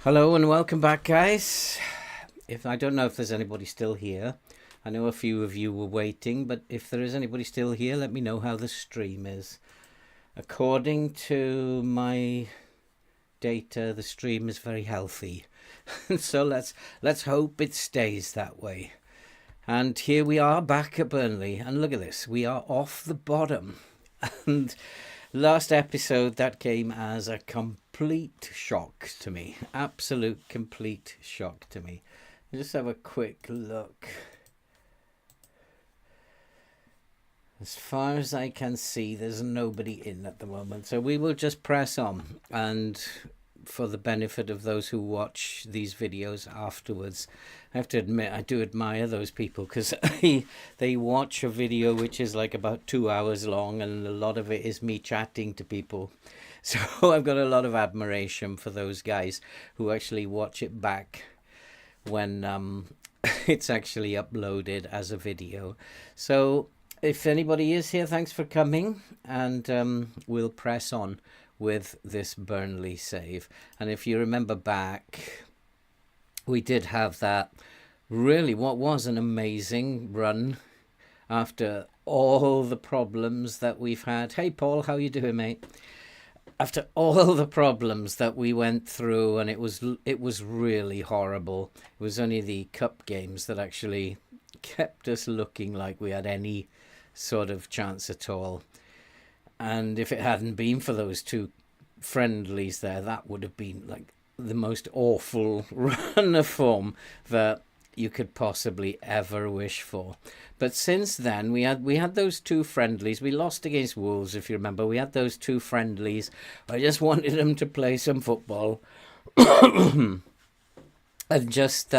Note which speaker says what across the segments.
Speaker 1: Hello and welcome back, guys. If I don't know if there's anybody still here. I know a few of you were waiting, but if there is anybody still here, let me know how the stream is. According to my data, the stream is very healthy. So let's hope it stays that way. And here we are back at Burnley, and look at this. We are off the bottom. And last episode, that came as a complete shock to me. Absolute complete shock to me. Just have a quick look. As far as I can see, there's nobody in at the moment. So we will just press on. And for the benefit of those who watch these videos afterwards, I have to admit, I do admire those people because they watch a video which is like about 2 hours long, and a lot of it is me chatting to people. So I've got a lot of admiration for those guys who actually watch it back when it's actually uploaded as a video. So if anybody is here, thanks for coming, and we'll press on with this Burnley save. And if you remember back, we did have that really what was an amazing run after all the problems that we've had. Hey Paul, how you doing, mate? After all the problems that we went through, and it was really horrible. It was only the cup games that actually kept us looking like we had any sort of chance at all. And if it hadn't been for those two friendlies there, that would have been like the most awful run of form that you could possibly ever wish for. But since then, we had those two friendlies. We lost against Wolves, if you remember. We had those two friendlies. I just wanted them to play some football and just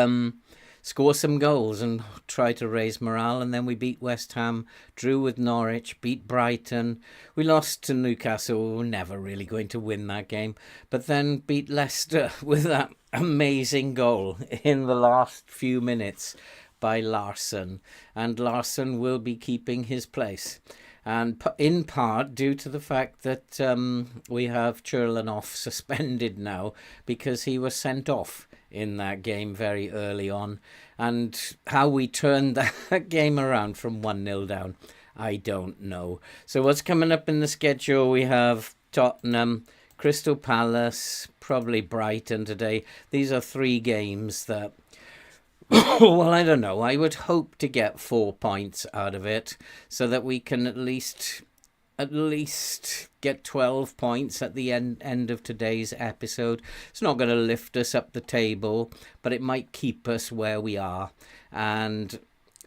Speaker 1: score some goals and try to raise morale. And then we beat West Ham, drew with Norwich, beat Brighton. We lost to Newcastle. We were never really going to win that game. But then beat Leicester with that amazing goal in the last few minutes by Larsson. And Larsson will be keeping his place. And in part due to the fact that we have Churlanoff suspended now because he was sent off in that game very early on. And how we turned that game around from 1-0 down, I don't know. So what's coming up in the schedule? We have Tottenham, Crystal Palace, probably Brighton today. These are 3 games that, well, I don't know. I would hope to get 4 points out of it so that we can at least get 12 points at the end of today's episode. It's not going to lift us up the table, but it might keep us where we are. And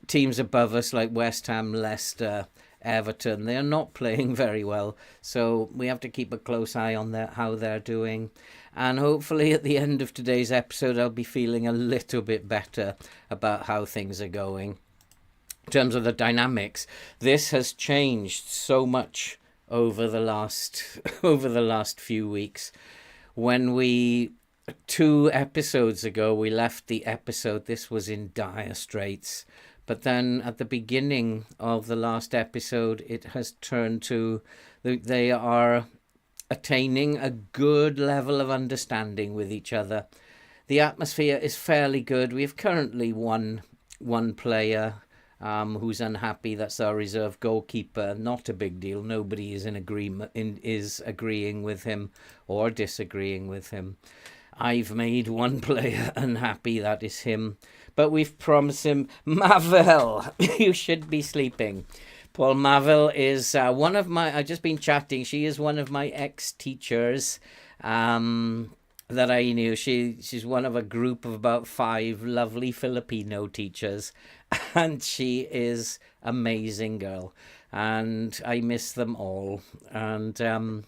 Speaker 1: teams above us like West Ham, Leicester, Everton, they are not playing very well. So we have to keep a close eye on how they're doing. And hopefully at the end of today's episode, I'll be feeling a little bit better about how things are going. In terms of the dynamics, this has changed so much over the last few weeks. When 2 episodes ago we left the episode, this was in dire straits. But then at the beginning of the last episode, it has turned to they are attaining a good level of understanding with each other. The atmosphere is fairly good. We have currently one player who's unhappy. That's our reserve goalkeeper. Not a big deal. Nobody is agreeing with him or disagreeing with him. I've made one player unhappy. That is him. But we've promised him, Mavel, you should be sleeping. Paul Mavel is one of my, I've just been chatting, she is one of my ex-teachers that I knew. She's one of a group of about 5 lovely Filipino teachers, and she is amazing girl. And I miss them all. And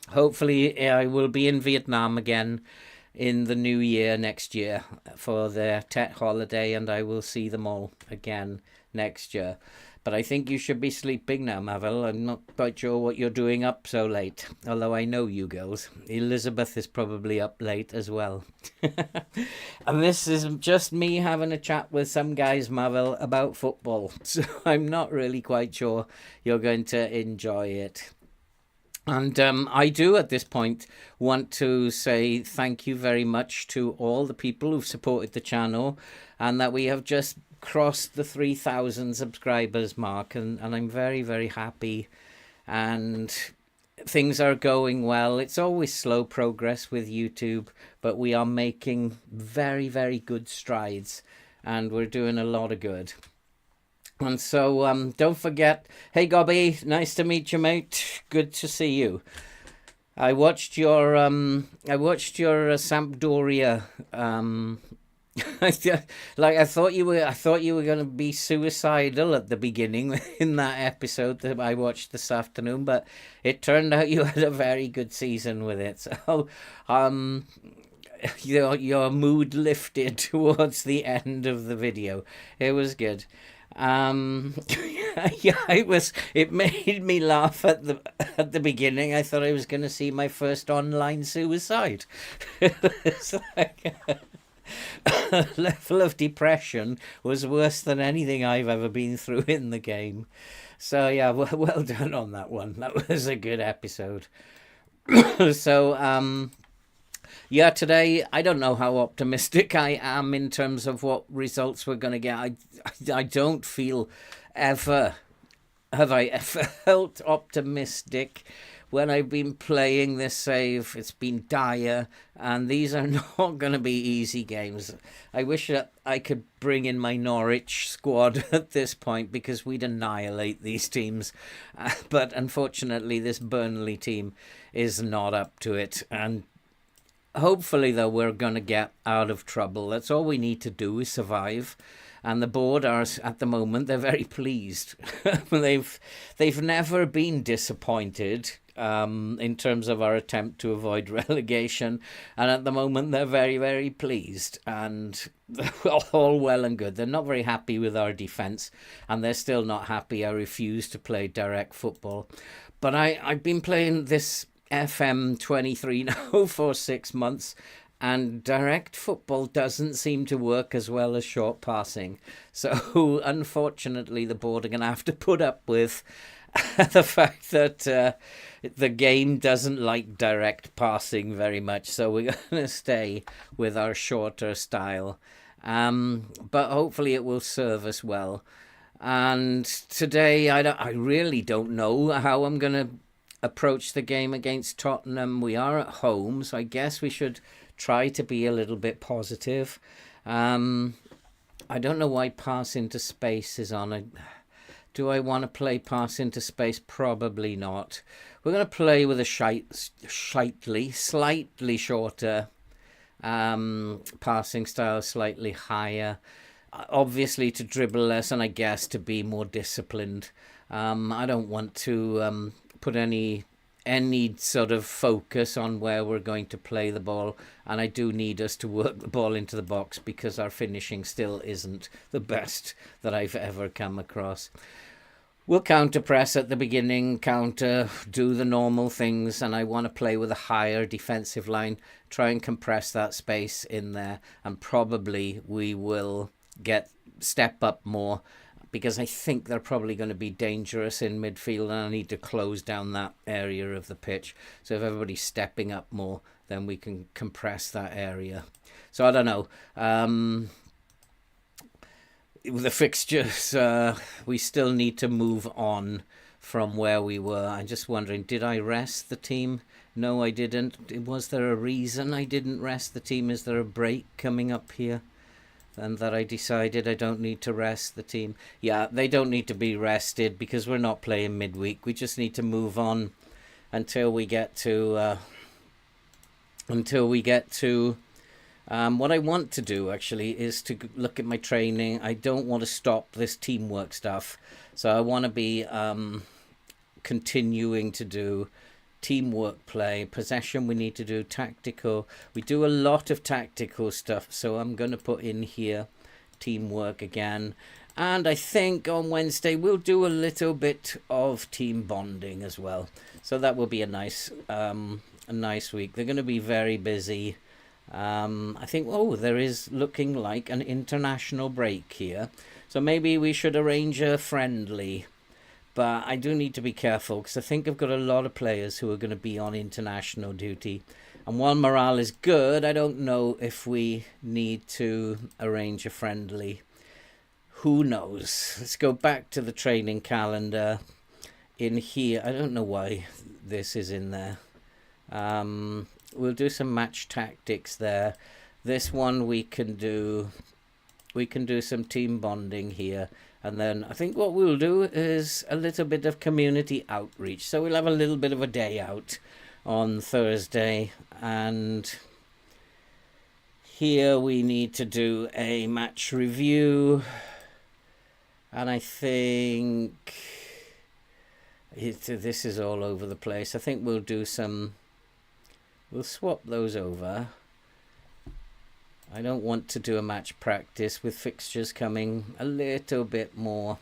Speaker 1: hopefully I will be in Vietnam again in the new year next year for their Tet holiday, and I will see them all again next year. But I think you should be sleeping now, Mavel. I'm not quite sure what you're doing up so late, although I know you girls. Elizabeth is probably up late as well. And this is just me having a chat with some guys, Mavel, about football. So I'm not really quite sure you're going to enjoy it. And I do at this point want to say thank you very much to all the people who've supported the channel, and that we have just crossed the 3,000 subscribers mark, and I'm very, very happy, and things are going well. It's always slow progress with YouTube, but we are making very, very good strides, and we're doing a lot of good. And so don't forget, hey Gobby, nice to meet you, mate. Good to see you. I watched your Sampdoria like I thought you were going to be suicidal at the beginning in that episode that I watched this afternoon, but it turned out you had a very good season with it. So your mood lifted towards the end of the video. It was good. Yeah, it made me laugh at the beginning. I thought I was going to see my first online suicide. It's like level of depression was worse than anything I've ever been through in the game. So yeah, well done on that one. That was a good episode. So yeah, today I don't know how optimistic I am in terms of what results we're going to get. I don't feel ever have I ever felt optimistic when I've been playing this save. It's been dire, and these are not going to be easy games. I wish that I could bring in my Norwich squad at this point, because we'd annihilate these teams. But unfortunately, this Burnley team is not up to it, and hopefully, though, we're going to get out of trouble. That's all we need to do, is survive. And the board are, at the moment, they're very pleased. They've never been disappointed in terms of our attempt to avoid relegation. And at the moment, they're very, very pleased. And all well and good. They're not very happy with our defence. And they're still not happy I refuse to play direct football. But I've been playing this FM23 now for 6 months, and direct football doesn't seem to work as well as short passing. So unfortunately, the board are going to have to put up with the fact that the game doesn't like direct passing very much. So we're going to stay with our shorter style, but hopefully it will serve us well. And today I really don't know how I'm going to approach the game against Tottenham. We are at home, so I guess we should try to be a little bit positive. I don't know why pass into space is on. Do I want to play pass into space? Probably not. We're going to play with a slightly shorter passing style, slightly higher. Obviously to dribble less, and I guess to be more disciplined. I don't want to put any sort of focus on where we're going to play the ball, and I do need us to work the ball into the box, because our finishing still isn't the best that I've ever come across. We'll counter press at the beginning, do the normal things, and I want to play with a higher defensive line, try and compress that space in there, and probably we will step up more, because I think they're probably going to be dangerous in midfield, and I need to close down that area of the pitch. So if everybody's stepping up more, then we can compress that area. So I don't know. The fixtures, we still need to move on from where we were. I'm just wondering, did I rest the team? No, I didn't. Was there a reason I didn't rest the team? Is there a break coming up here? And that I decided I don't need to rest the team. Yeah, they don't need to be rested, because we're not playing midweek. We just need to move on until we get to what I want to do, actually, is to look at my training. I don't want to stop this teamwork stuff. So I want to be continuing to do teamwork play. Possession we need to do, tactical. We do a lot of tactical stuff, so I'm going to put in here teamwork again. And I think on Wednesday we'll do a little bit of team bonding as well. So that will be a nice week. They're going to be very busy. I think, there is looking like an international break here. So maybe we should arrange a friendly But I do need to be careful because I think I've got a lot of players who are going to be on international duty. And while morale is good, I don't know if we need to arrange a friendly. Who knows? Let's go back to the training calendar in here. I don't know why this is in there. We'll do some match tactics there. This one we can do some team bonding here. And then I think what we'll do is a little bit of community outreach. So we'll have a little bit of a day out on Thursday. And here we need to do a match review. And I think this is all over the place. I think we'll do some... We'll swap those over. I don't want to do a match practice with fixtures coming a little bit more.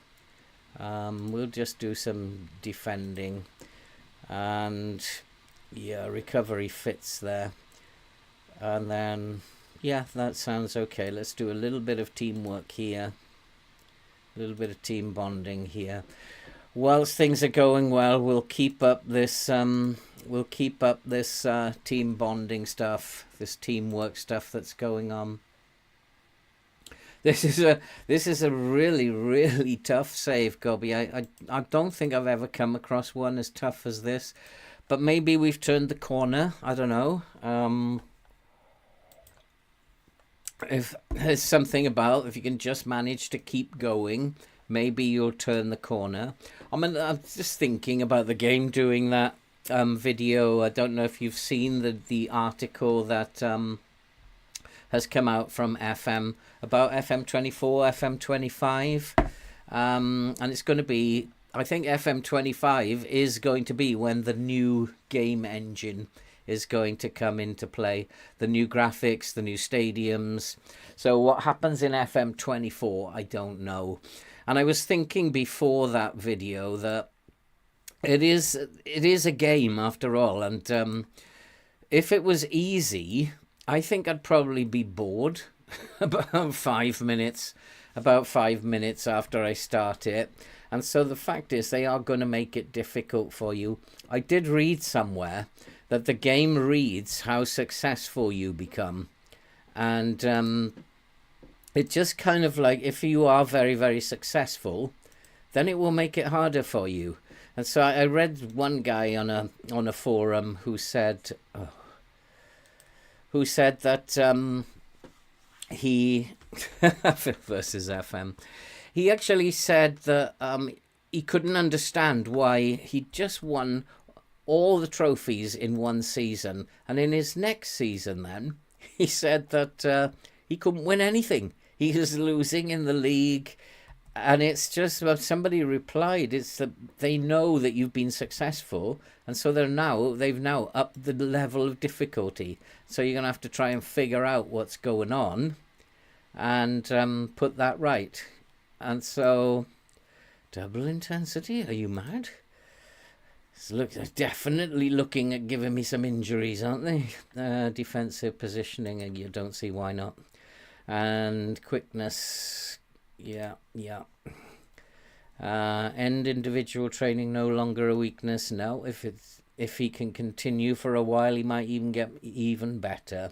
Speaker 1: We'll just do some defending. And yeah, recovery fits there. And then, yeah, that sounds okay. Let's do a little bit of teamwork here. A little bit of team bonding here. Whilst things are going well, we'll keep up this team bonding stuff, this teamwork stuff that's going on. This is a really, really tough save, Gobby. I don't think I've ever come across one as tough as this, but maybe we've turned the corner. I don't know. If there's something about if you can just manage to keep going, maybe you'll turn the corner. I mean, I'm just thinking about the game doing that video. I don't know if you've seen the article that has come out from FM about FM24, FM25, and it's going to be, I think FM25 is going to be when the new game engine is going to come into play, the new graphics, the new stadiums. So what happens in FM24, I don't know. And I was thinking before that video that it is a game after all, and if it was easy, I think I'd probably be bored about 5 minutes after I start it. And so the fact is they are going to make it difficult for you. I did read somewhere that the game reads how successful you become, and it just kind of like, if you are very, very successful, then it will make it harder for you. And so I read one guy on a forum who said that he versus FM, he actually said that he couldn't understand why he just won all the trophies in one season, and in his next season then he said that he couldn't win anything. He was losing in the league. And it's just, well, somebody replied, it's that they know that you've been successful, and so they've now upped the level of difficulty. So you're going to have to try and figure out what's going on and put that right. And so, double intensity, are you mad? They're definitely looking at giving me some injuries, aren't they? Defensive positioning, and you don't see why not. And quickness... Yeah. End individual training no longer a weakness. No, if he can continue for a while, he might even get even better.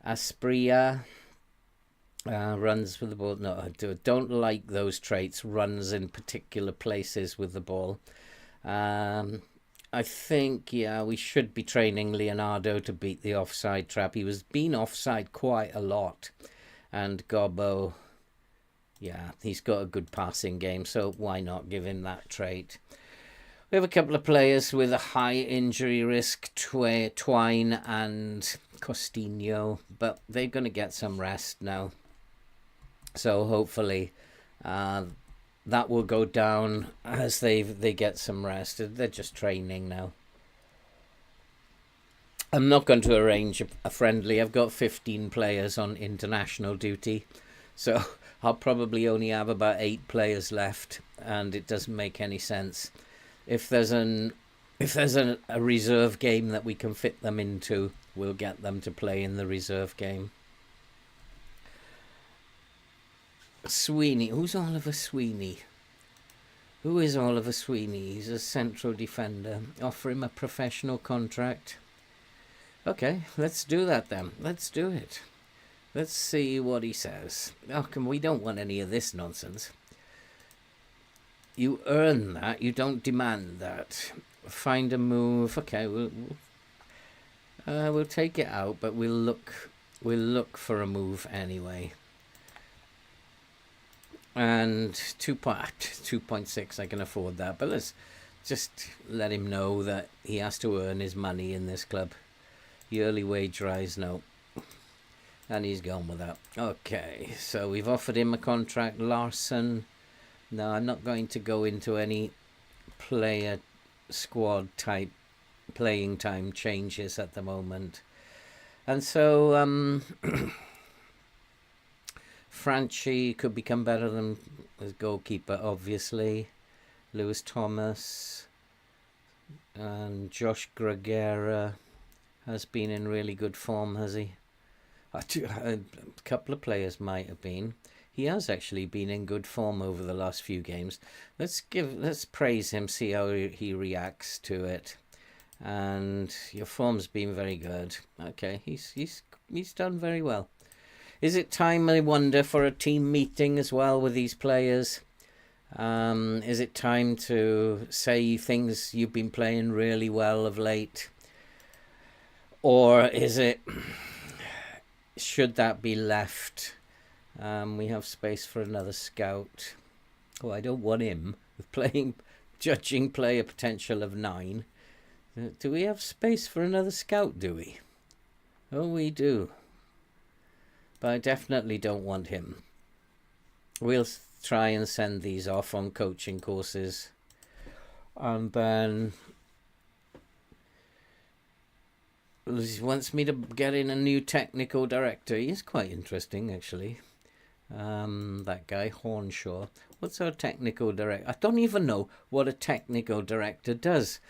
Speaker 1: Aspria runs with the ball. No, I don't like those traits. Runs in particular places with the ball. I think we should be training Leonardo to beat the offside trap. He was being offside quite a lot, and Gobbo. Yeah, he's got a good passing game, so why not give him that trait? We have a couple of players with a high injury risk, Twine and Costinho, but they're going to get some rest now. So hopefully that will go down as they get some rest. They're just training now. I'm not going to arrange a friendly. I've got 15 players on international duty, so I'll probably only have about 8 players left, and it doesn't make any sense. If there's a reserve game that we can fit them into, we'll get them to play in the reserve game. Sweeney, who's Oliver Sweeney? Who is Oliver Sweeney? He's a central defender. Offer him a professional contract. Okay, let's do that then. Let's do it. Let's see what he says. Oh, we don't want any of this nonsense. You earn that. You don't demand that. Find a move. Okay, we'll take it out, but we'll look for a move anyway. And 2.6, I can afford that. But let's just let him know that he has to earn his money in this club. Yearly wage rise, no. And he's gone with that. Okay, so we've offered him a contract. Larson. No, I'm not going to go into any player squad type playing time changes at the moment. And so Franchi could become better than his goalkeeper, obviously. Lewis Thomas and Josh Gregera has been in really good form, has he? A couple of players might have been. He has actually been in good form over the last few games. Let's praise him, see how he reacts to it. And your form's been very good. Okay, he's done very well. Is it time, I wonder, for a team meeting as well with these players? Is it time to say things you've been playing really well of late? Or should that be left? We have space for another scout. Oh, I don't want him judging player potential of 9. Do we have space for another scout, do we? Oh, we do. But I definitely don't want him. We'll try and send these off on coaching courses. And then he wants me to get in a new technical director. He's quite interesting, actually. That guy, Hornshaw. What's our technical director? I don't even know what a technical director does.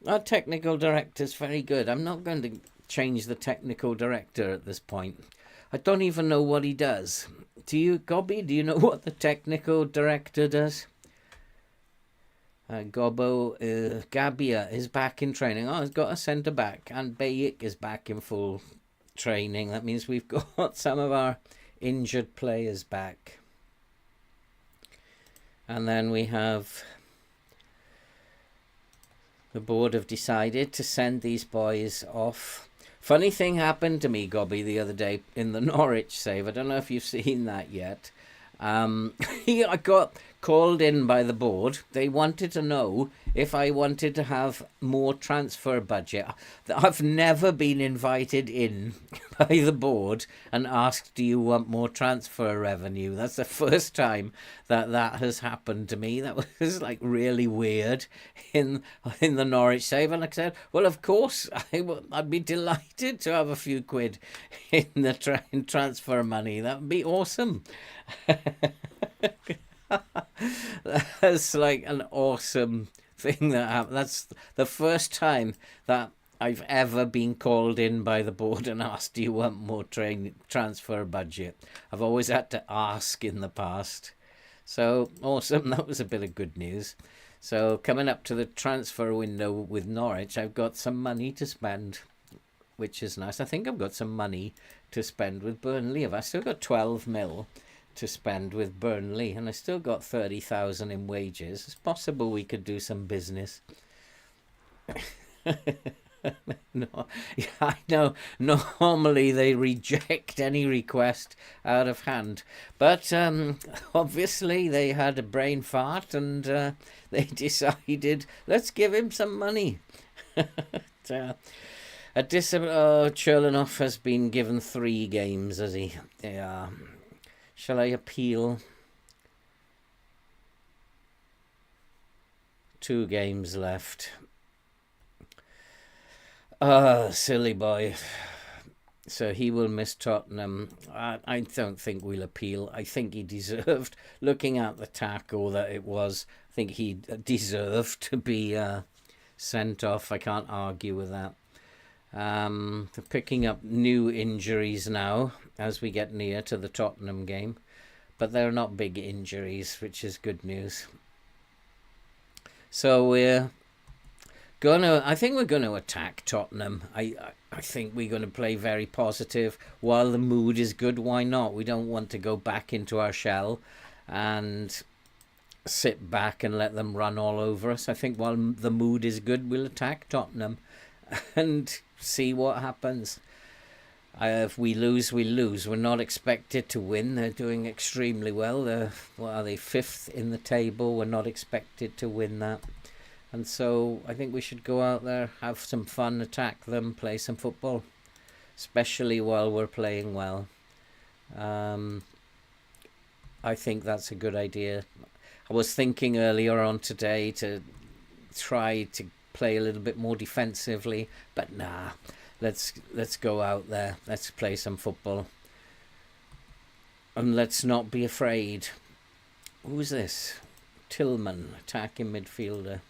Speaker 1: Our technical director's very good. I'm not going to change the technical director at this point. I don't even know what he does. Do you, Gobby? Do you know what the technical director does? Gabia is back in training. Oh, he's got a centre back, and Bayik is back in full training. That means we've got some of our injured players back. And then we have the board have decided to send these boys off. Funny thing happened to me, Gobby, the other day in the Norwich save. I don't know if you've seen that yet. I got called in by the board. They wanted to know if I wanted to have more transfer budget. I've never been invited in by the board and asked, do you want more transfer revenue? That's the first time that has happened to me. That was like really weird in the Norwich save. And I said, well, of course, I'd be delighted to have a few quid in the transfer money. That would be awesome. That's like an awesome thing that happened. That's the first time that I've ever been called in by the board and asked, do you want more transfer budget? I've always had to ask in the past. So awesome. That was a bit of good news. So coming up to the transfer window with Norwich, I've got some money to spend, which is nice. I think I've got some money to spend with Burnley. I've still got 12 mil to spend with Burnley, and I still got 30,000 in wages. It's possible we could do some business. No, yeah, I know. Normally they reject any request out of hand, but obviously they had a brain fart and they decided, let's give him some money. Cherlanoff has been given 3 games, has he? Yeah. Shall I appeal? 2 games left. Silly boy. So he will miss Tottenham. I don't think we'll appeal. I think he deserved, looking at the tackle that it was, I think he deserved to be sent off. I can't argue with that. They're picking up new injuries now as we get near to the Tottenham game, but they're not big injuries, which is good news. So I think we're gonna attack Tottenham. I think we're gonna play very positive while the mood is good. Why not? We don't want to go back into our shell and sit back and let them run all over us. I think while the mood is good, we'll attack Tottenham and see what happens. If we lose, we lose. We're not expected to win. They're doing extremely well. What are they, 5th in the table? We're not expected to win that. And so I think we should go out there, have some fun, attack them, play some football, especially while we're playing well. I think that's a good idea. I was thinking earlier on today to try to play a little bit more defensively, but nah. Let's go out there. Let's play some football. And let's not be afraid. Who's this? Tillman, attacking midfielder.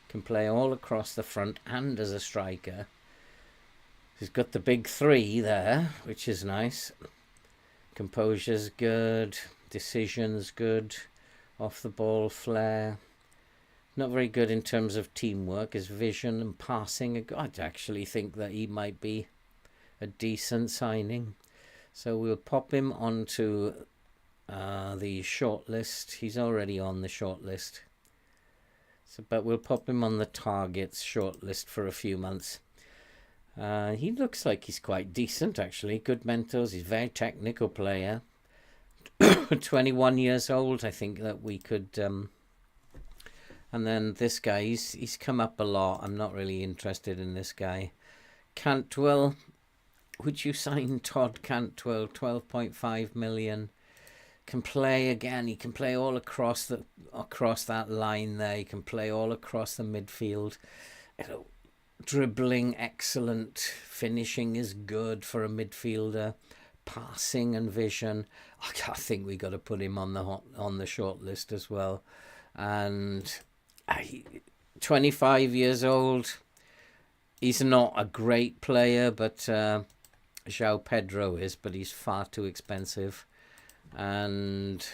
Speaker 1: Can play all across the front and as a striker. He's got the big 3 there, which is nice. Composure's good. Decision's good. Off the ball flair. Not very good in terms of teamwork. His vision and passing. I'd actually think that he might be a decent signing. So we'll pop him onto the shortlist. He's already on the shortlist. But we'll pop him on the targets shortlist for a few months. He looks like he's quite decent, actually. Good mentors. He's a very technical player. 21 years old. I think that we could... and then this guy, he's come up a lot. I'm not really interested in this guy. Cantwell. Would you sign Todd Cantwell? 12.5 million. Can play again. He can play all across that line there. He can play all across the midfield. Dribbling excellent. Finishing is good for a midfielder. Passing and vision. I think we got to put him on the short list as well. And 25 years old. He's not a great player, but João Pedro is. But he's far too expensive. And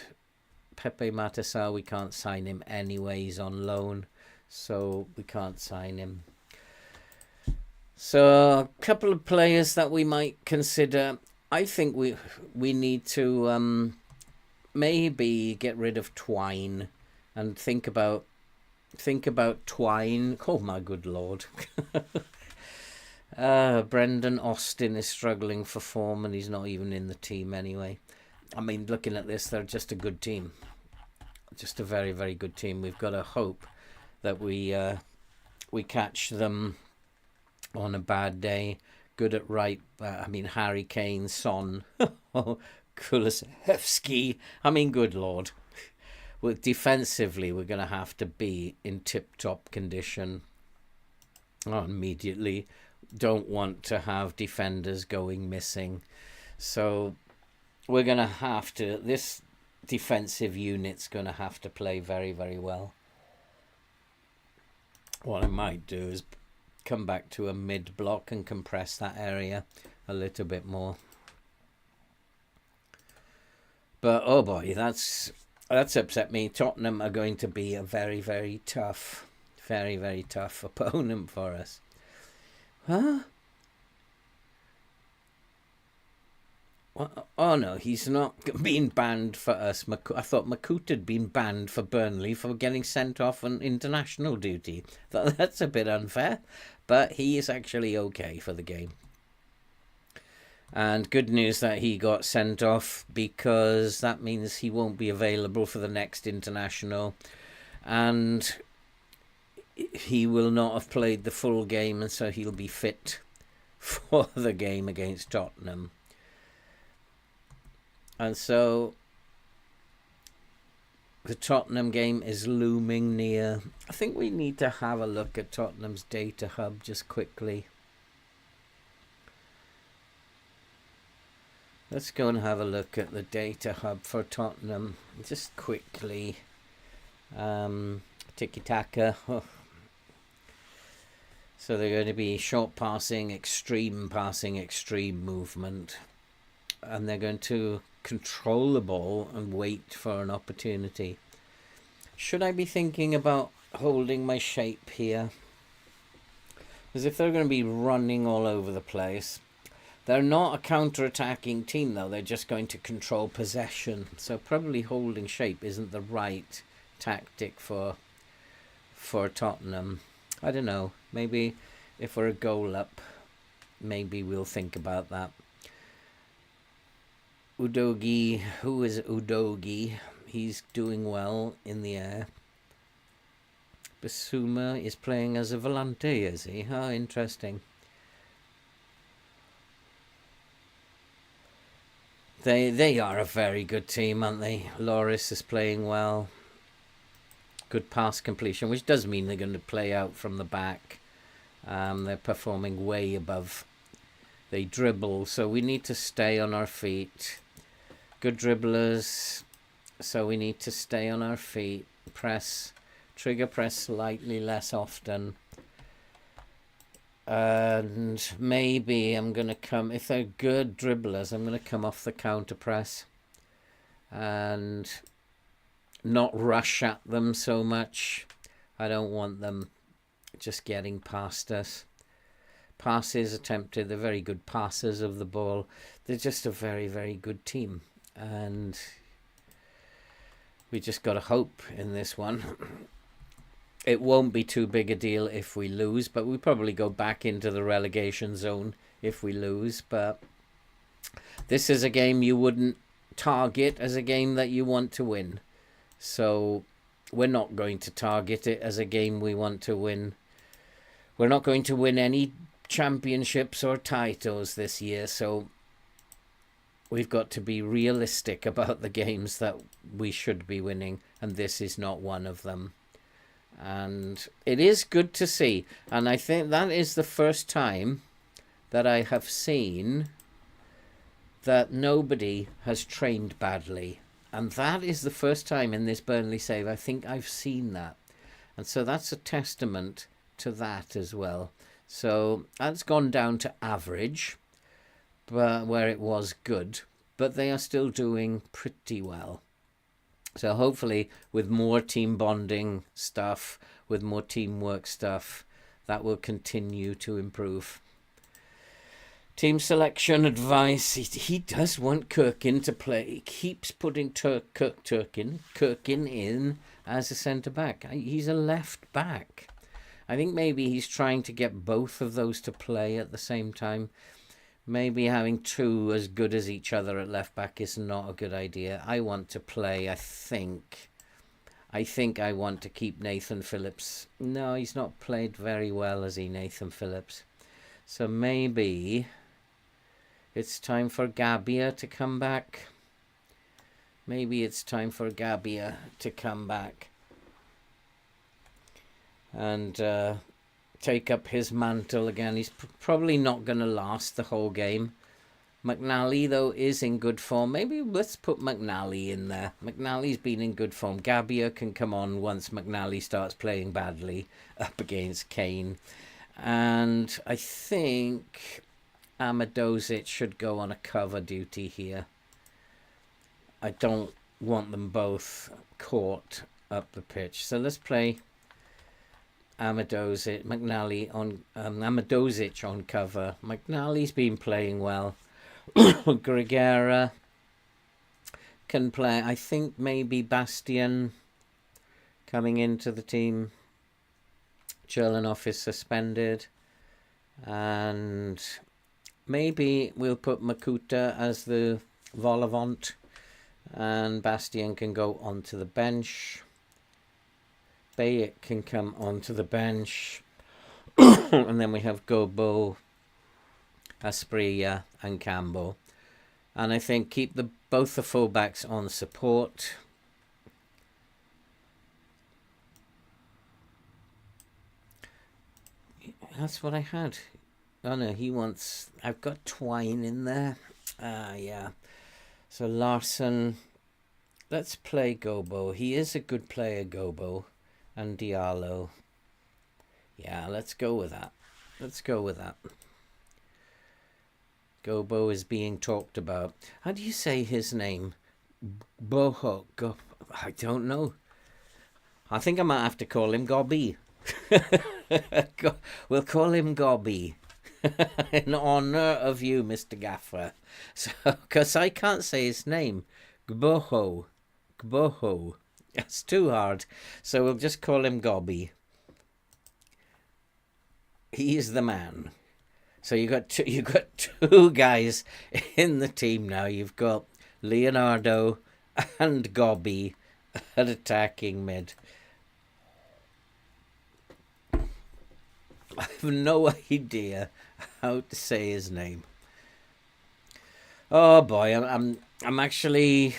Speaker 1: Pepe Matasar, we can't sign him anyway. He's on loan, so we can't sign him. So a couple of players that we might consider. I think we need to maybe get rid of Twine and think about Twine. Oh my good lord. Brendan Austin is struggling for form and he's not even in the team anyway. I mean, looking at this, they're just a good team. Just a very, very good team. We've got to hope that we catch them on a bad day. Good at right. Harry Kane, Son, Kulusevski. I mean, good lord. Well, defensively, we're going to have to be in tip-top condition. Immediately. Don't want to have defenders going missing. So... we're going to have to... this defensive unit's going to have to play very, very well. What I might do is come back to a mid-block and compress that area a little bit more. But, oh boy, that's upset me. Tottenham are going to be a very, very tough opponent for us. Huh? Oh no, he's not been banned for us. I thought Makut had been banned for Burnley for getting sent off on international duty. That's a bit unfair, but he is actually okay for the game. And good news that he got sent off, because that means he won't be available for the next international, and he will not have played the full game, and so he'll be fit for the game against Tottenham. And so the Tottenham game is looming near. I think we need to have a look at Tottenham's data hub just quickly. Let's go and have a look at the data hub for Tottenham just quickly. Tiki-taka. Oh. So they're going to be short passing, extreme movement. And they're going to control the ball and wait for an opportunity. Should I be thinking about holding my shape here. Because if they're going to be running all over the place, they're not a counter-attacking team, though. They're just going to control possession. So probably holding shape isn't the right tactic for Tottenham. I don't know. Maybe if we're a goal up, maybe we'll think about that. Udogie, who is Udogie? He's doing well in the air. Basuma is playing as a volante, is he? How interesting. They are a very good team, aren't they? Loris is playing well. Good pass completion, which does mean they're going to play out from the back. They're performing way above. They dribble, so we need to stay on our feet. Good dribblers, so we need to stay on our feet. Press, trigger press slightly less often. And maybe I'm going to come, if they're good dribblers, I'm going to come off the counter press and not rush at them so much. I don't want them just getting past us. Passes attempted, they're very good passers of the ball. They're just a very, very good team. And we just got to hope in this one. It won't be too big a deal if we lose, but we probably go back into the relegation zone if we lose. But this is a game you wouldn't target as a game that you want to win. So we're not going to target it as a game we want to win. We're not going to win any championships or titles this year, so we've got to be realistic about the games that we should be winning, and this is not one of them. And it is good to see, and I think that is the first time that I have seen that nobody has trained badly, and that is the first time in this Burnley save I think I've seen that, and so that's a testament to that as well. So that's gone down to average, but where it was good, but they are still doing pretty well. So hopefully with more team bonding stuff, with more teamwork stuff, that will continue to improve. Team selection advice. He does want Kirkin to play. He keeps putting Kirkin in as a centre-back. He's a left-back. I think maybe he's trying to get both of those to play at the same time. Maybe having two as good as each other at left back is not a good idea. I want to play, I think I want to keep Nathan Phillips. No, he's not played very well, has he, Nathan Phillips? So maybe it's time for Gabbia to come back. Maybe it's time for Gabbia to come back and take up his mantle again. He's probably not going to last the whole game. McNally, though, is in good form. Maybe let's put McNally in there. McNally's been in good form. Gabbia can come on once McNally starts playing badly up against Kane. And I think Amadozic should go on a cover duty here. I don't want them both caught up the pitch. So let's play Amadozic on cover. McNally's been playing well. Gregera can play. I think maybe Bastian coming into the team. Cherlanov is suspended, and maybe we'll put Makuta as the vol-au-vent, and Bastian can go onto the bench. Bayek can come onto the bench. And then we have Gobo, Asprilla and Campbell. And I think keep both the fullbacks on support. That's what I had. Oh no, he wants... I've got Twine in there. Yeah. So Larson. Let's play Gobo. He is a good player, Gobo. And Diallo. Yeah, let's go with that. Gobo is being talked about. How do you say his name? Boho. I don't know. I think I might have to call him Gobby. We'll call him Gobby. In honour of you, Mr. Gaffer. So, because I can't say his name. Gboho. Gboho. That's too hard. So we'll just call him Gobby. He's the man. So you got two guys in the team now. You've got Leonardo and Gobby at attacking mid. I have no idea how to say his name. Oh boy, I'm actually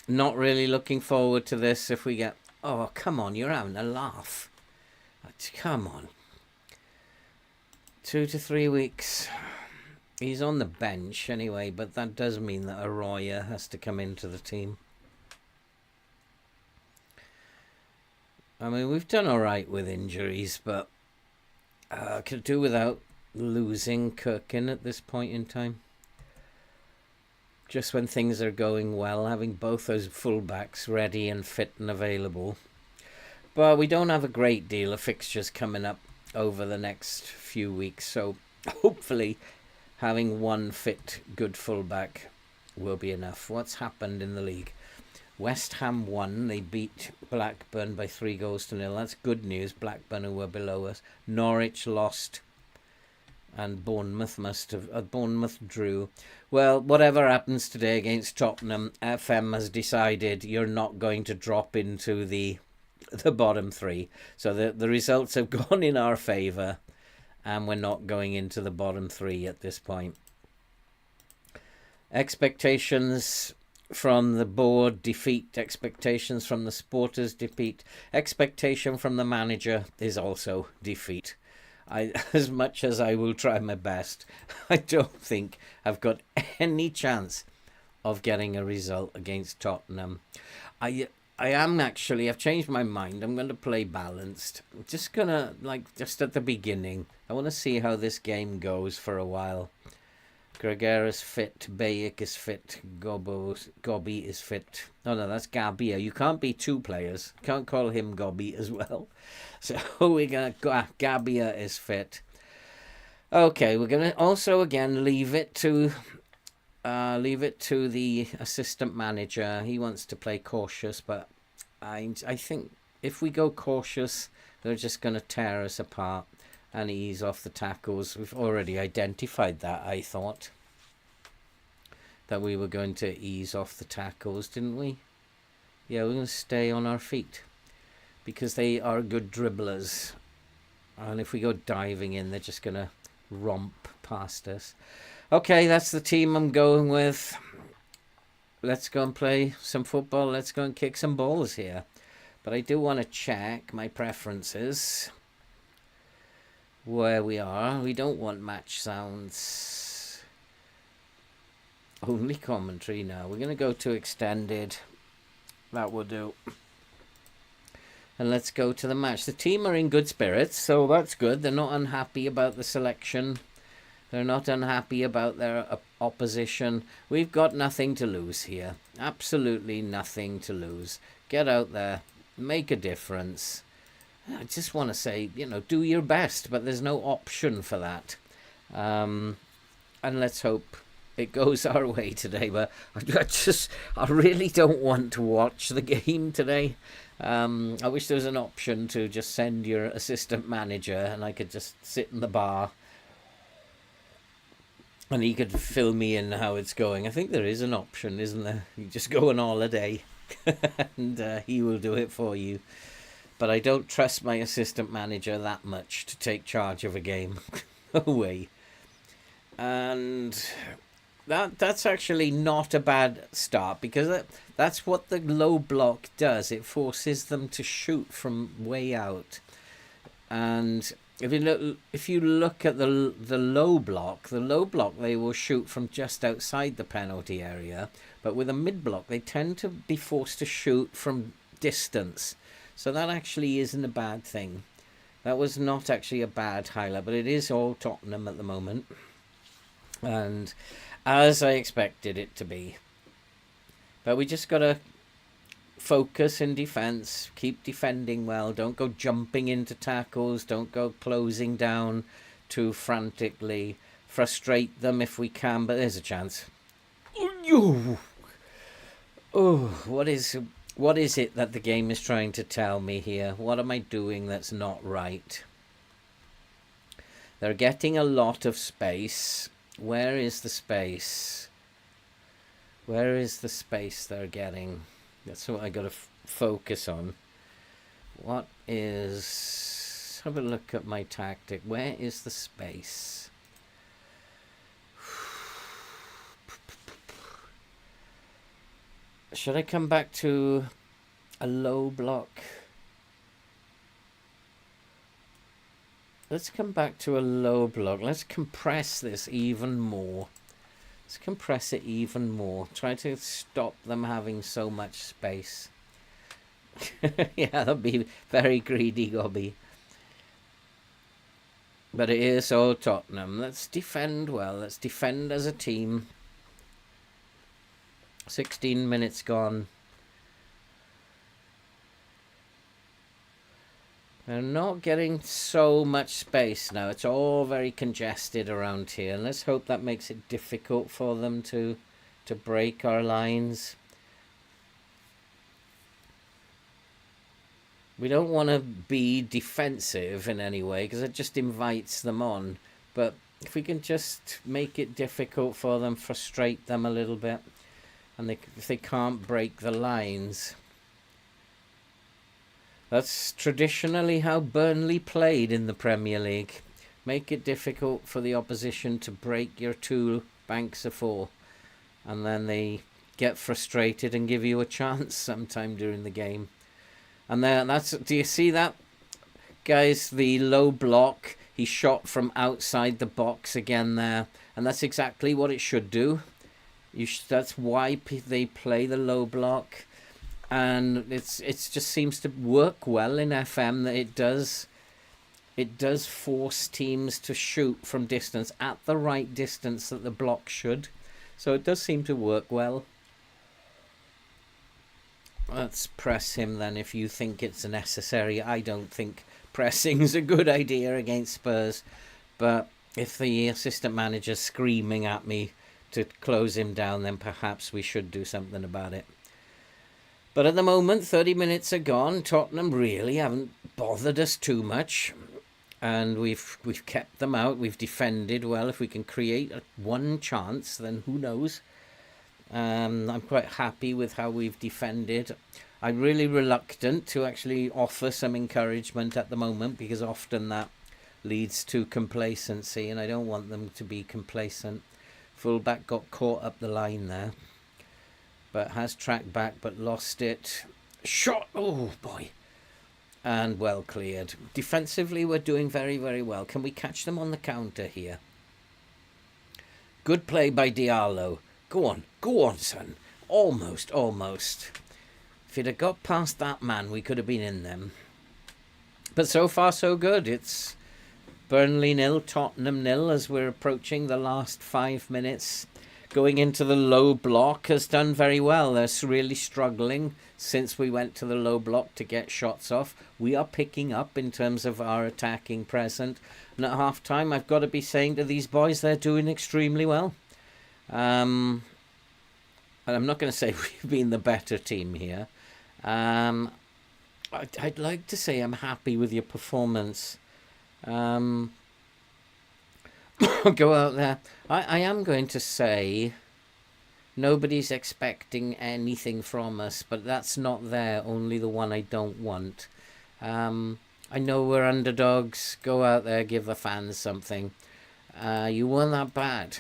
Speaker 1: not really looking forward to this. If we get, oh come on, you're having a laugh. Come on. 2 to 3 weeks. He's on the bench anyway, but that does mean that Arroyo has to come into the team. I mean, we've done all right with injuries, but could do without losing Kirkin at this point in time. Just when things are going well, having both those fullbacks ready and fit and available. But we don't have a great deal of fixtures coming up over the next few weeks, so hopefully having one fit good fullback will be enough. What's happened in the league? West Ham won. They beat Blackburn by 3-0. That's good news. Blackburn, who were below us. Norwich lost, and Bournemouth Bournemouth drew. Well, whatever happens today against Tottenham, FM has decided you're not going to drop into the bottom three. So the results have gone in our favour, and we're not going into the bottom three at this point. Expectations from the board, defeat. Expectations from the supporters, defeat. Expectation from the manager is also defeat. As much as I will try my best, I don't think I've got any chance of getting a result against Tottenham. I've changed my mind. I'm going to play balanced. I'm just going to, just at the beginning, I want to see how this game goes for a while. Greger is fit, Bayek is fit, Gobby is fit. Oh no, that's Gabia. You can't be two players. Can't call him Gobby as well. So we're going to, Gabia is fit. Okay, we're going to also again leave it to the assistant manager. He wants to play cautious, but I think if we go cautious, they're just going to tear us apart and ease off the tackles. We've already identified that, I thought. That we were going to ease off the tackles, didn't we? Yeah, we're going to stay on our feet. Because they are good dribblers. And if we go diving in, they're just going to romp past us. Okay, that's the team I'm going with. Let's go and play some football. Let's go and kick some balls here. But I do want to check my preferences. Where we are. We don't want match sounds. Only commentary now. We're going to go to extended. That will do. And let's go to the match. The team are in good spirits, so that's good. They're not unhappy about the selection. They're not unhappy about their opposition. We've got nothing to lose here. Absolutely nothing to lose. Get out there. Make a difference. I just want to say, do your best, but there's no option for that. And let's hope it goes our way today. But I really don't want to watch the game today. I wish there was an option to just send your assistant manager and I could just sit in the bar and he could fill me in how it's going. I think there is an option, isn't there? You just go on holiday and he will do it for you. But I don't trust my assistant manager that much to take charge of a game. No way. And that's actually not a bad start, because that's what the low block does. It forces them to shoot from way out. And if you look at the low block, they will shoot from just outside the penalty area. But with a mid block, they tend to be forced to shoot from distance. So that actually isn't a bad thing. That was not actually a bad highlight, but it is all Tottenham at the moment. And as I expected it to be. But we just got to focus in defence. Keep defending well. Don't go jumping into tackles. Don't go closing down too frantically. Frustrate them if we can, but there's a chance. Oh, what is it that the game is trying to tell me here? What am I doing that's not right? They're getting a lot of space. Where is the space? Where is the space they're getting? That's what I got to focus on. What is... Have a look at my tactic. Where is the space? Should I come back to a low block? Let's come back to a low block. Let's compress this even more. Let's compress it even more. Try to stop them having so much space. Yeah, that'll be very greedy, Gobby. But it is all Tottenham. Let's defend well. Let's defend as a team. 16 minutes gone. They're not getting so much space now. It's all very congested around here. Let's hope that makes it difficult for them to break our lines. We don't want to be defensive in any way because it just invites them on. But if we can just make it difficult for them, frustrate them a little bit, and if they can't break the lines. That's traditionally how Burnley played in the Premier League. Make it difficult for the opposition to break your two banks of four. And then they get frustrated and give you a chance sometime during the game. And then do you see that? Guys, the low block, he shot from outside the box again there. And that's exactly what it should do. That's why they play the low block. And it just seems to work well in FM that it does force teams to shoot from distance at the right distance that the block should. So it does seem to work well. Let's press him then if you think it's necessary. I don't think pressing's a good idea against Spurs. But if the assistant manager's screaming at me to close him down, then perhaps we should do something about it. But at the moment, 30 minutes are gone. Tottenham really haven't bothered us too much. And we've kept them out. We've defended well. If we can create one chance, then who knows? I'm quite happy with how we've defended. I'm really reluctant to actually offer some encouragement at the moment because often that leads to complacency and I don't want them to be complacent. Fullback got caught up the line there. But has tracked back but lost it. Shot! Oh boy. And well cleared. Defensively we're doing very, very well. Can we catch them on the counter here? Good play by Diallo. Go on son. Almost. If it had got past that man we could have been in them. But so far so good. It's Burnley 0, Tottenham 0 as we're approaching the last 5 minutes. Going into the low block has done very well. They're really struggling since we went to the low block to get shots off. We are picking up in terms of our attacking present. And at half-time, I've got to be saying to these boys, they're doing extremely well. And I'm not going to say we've been the better team here. I'd like to say I'm happy with your performance. Go out there. I am going to say nobody's expecting anything from us, but that's not there, only the one I don't want. I know we're underdogs. Go out there, give the fans something. You weren't that bad.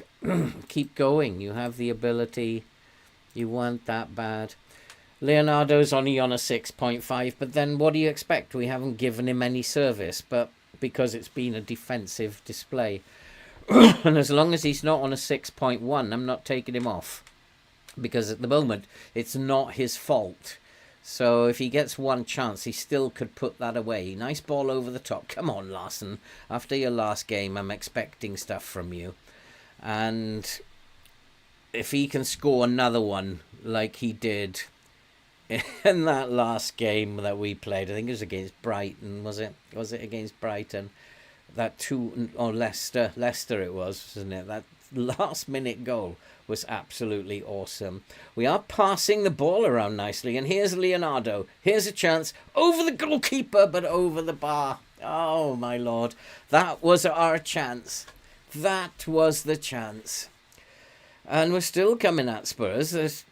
Speaker 1: Keep going. You have the ability. You weren't that bad. Leonardo's only on a 6.5, but then what do you expect? We haven't given him any service, but because it's been a defensive display. And as long as he's not on a 6.1, I'm not taking him off. Because at the moment, it's not his fault. So if he gets one chance, he still could put that away. Nice ball over the top. Come on, Larson. After your last game, I'm expecting stuff from you. And if he can score another one like he did in that last game that we played. I think it was against Brighton, was it? Was it against Brighton? That Leicester it was, wasn't it? That last minute goal was absolutely awesome. We are passing the ball around nicely, and here's Leonardo. Here's a chance over the goalkeeper, but over the bar. Oh my lord, that was our chance. That was the chance. And we're still coming at Spurs.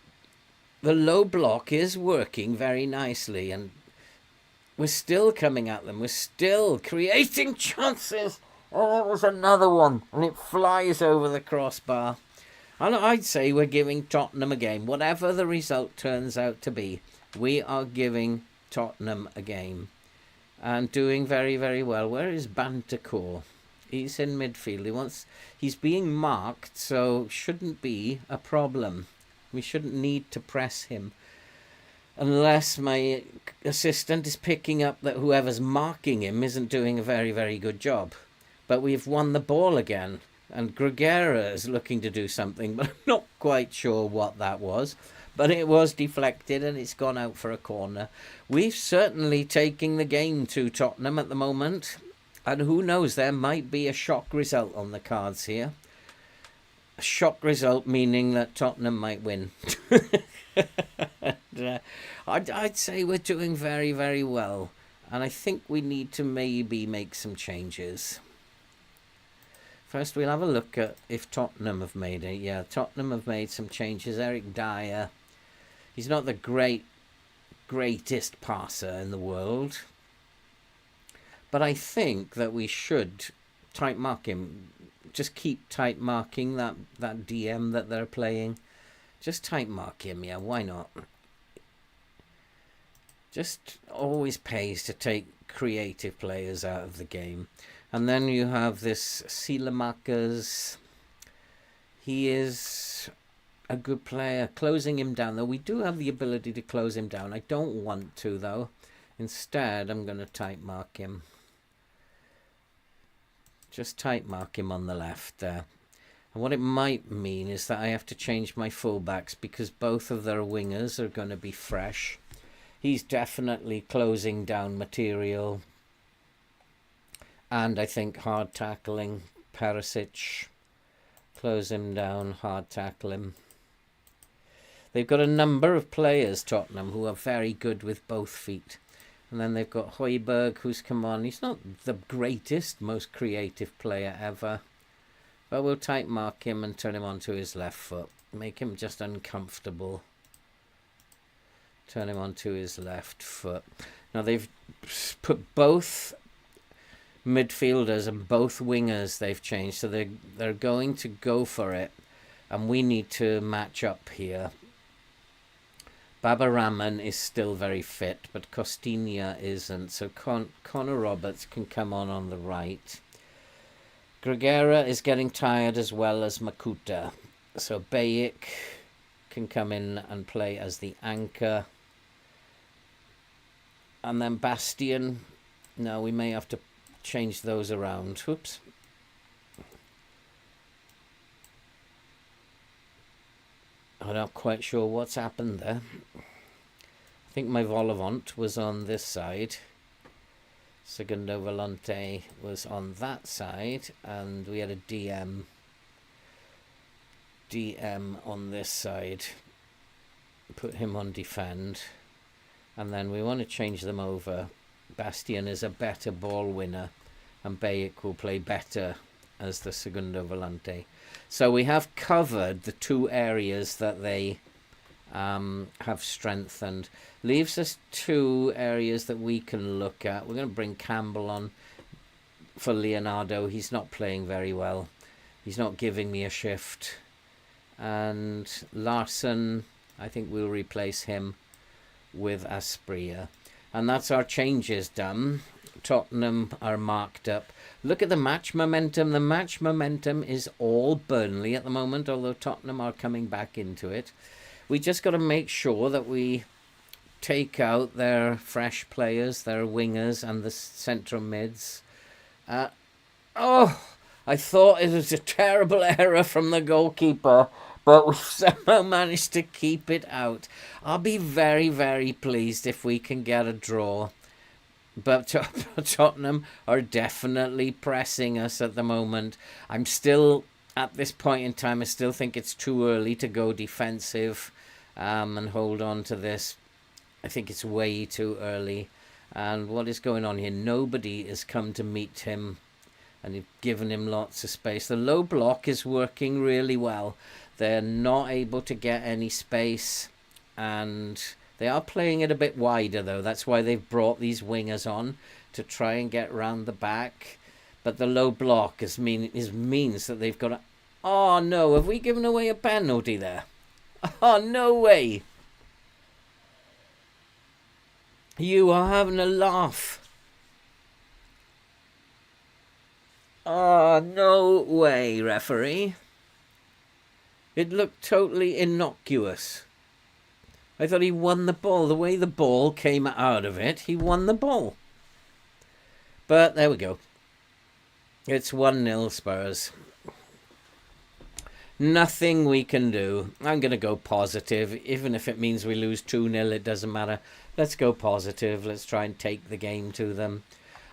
Speaker 1: The low block is working very nicely, and we're still coming at them. We're still creating chances. Oh, that was another one, and it flies over the crossbar. And I'd say we're giving Tottenham a game. Whatever the result turns out to be, we are giving Tottenham a game. And doing very, very well. Where is Bantacore? He's in midfield. He's being marked, so shouldn't be a problem. We shouldn't need to press him. Unless my assistant is picking up that whoever's marking him isn't doing a very, very good job. But we've won the ball again. And Gregera is looking to do something, but I'm not quite sure what that was. But it was deflected and it's gone out for a corner. We've certainly taken the game to Tottenham at the moment. And who knows, there might be a shock result on the cards here. A shock result meaning that Tottenham might win. I'd say we're doing very, very well. And I think we need to maybe make some changes. First, we'll have a look at if Tottenham have made it. Yeah, Tottenham have made some changes. Eric Dyer, he's not the greatest passer in the world. But I think that we should tight mark him. Just keep tight marking that DM that they're playing. Just tight mark him, yeah, why not? Just always pays to take creative players out of the game. And then you have this Silamakers. He is a good player. Closing him down, though. We do have the ability to close him down. I don't want to, though. Instead, I'm going to tight mark him. Just tight mark him on the left there. And what it might mean is that I have to change my fullbacks because both of their wingers are going to be fresh. He's definitely closing down material. And I think hard tackling. Perisic. Close him down, hard tackle him. They've got a number of players, Tottenham, who are very good with both feet. And then they've got Højbjerg, who's come on. He's not the greatest, most creative player ever. But we'll tight mark him and turn him onto his left foot. Make him just uncomfortable. Turn him onto his left foot. Now they've put both midfielders and both wingers they've changed. So they're going to go for it. And we need to match up here. Baba Rahman is still very fit, but Costinha isn't. So Connor Roberts can come on the right. Gregera is getting tired as well as Makuta. So Bayic can come in and play as the anchor. And then Bastian. No, we may have to change those around. Whoops. I'm not quite sure what's happened there. I think my Volavant was on this side. Segundo Volante was on that side. And we had a DM on this side. Put him on defend. And then we want to change them over. Bastian is a better ball winner. And Bayic will play better as the Segundo Volante. So we have covered the two areas that they have strengthened. Leaves us two areas that we can look at. We're going to bring Campbell on for Leonardo. He's not playing very well. He's not giving me a shift. And Larson, I think we'll replace him with Aspria. And that's our changes done. Tottenham are marked up. Look at the match momentum. The match momentum is all Burnley at the moment, although Tottenham are coming back into it. We just got to make sure that we take out their fresh players, their wingers and the central mids. I thought it was a terrible error from the goalkeeper, but we've somehow managed to keep it out. I'll be very, very pleased if we can get a draw. But Tottenham are definitely pressing us at the moment. I'm still, at this point in time, I still think it's too early to go defensive and hold on to this. I think it's way too early. And what is going on here? Nobody has come to meet him, and you've given him lots of space. The low block is working really well. They're not able to get any space, and they are playing it a bit wider, though. That's why they've brought these wingers on, to try and get round the back. But the low block means that they've got to... Oh, no. Have we given away a penalty there? Oh, no way. You are having a laugh. Oh, no way, referee. It looked totally innocuous. I thought he won the ball. The way the ball came out of it, he won the ball. But there we go. It's 1-0 Spurs. Nothing we can do. I'm going to go positive. Even if it means we lose 2-0, it doesn't matter. Let's go positive. Let's try and take the game to them.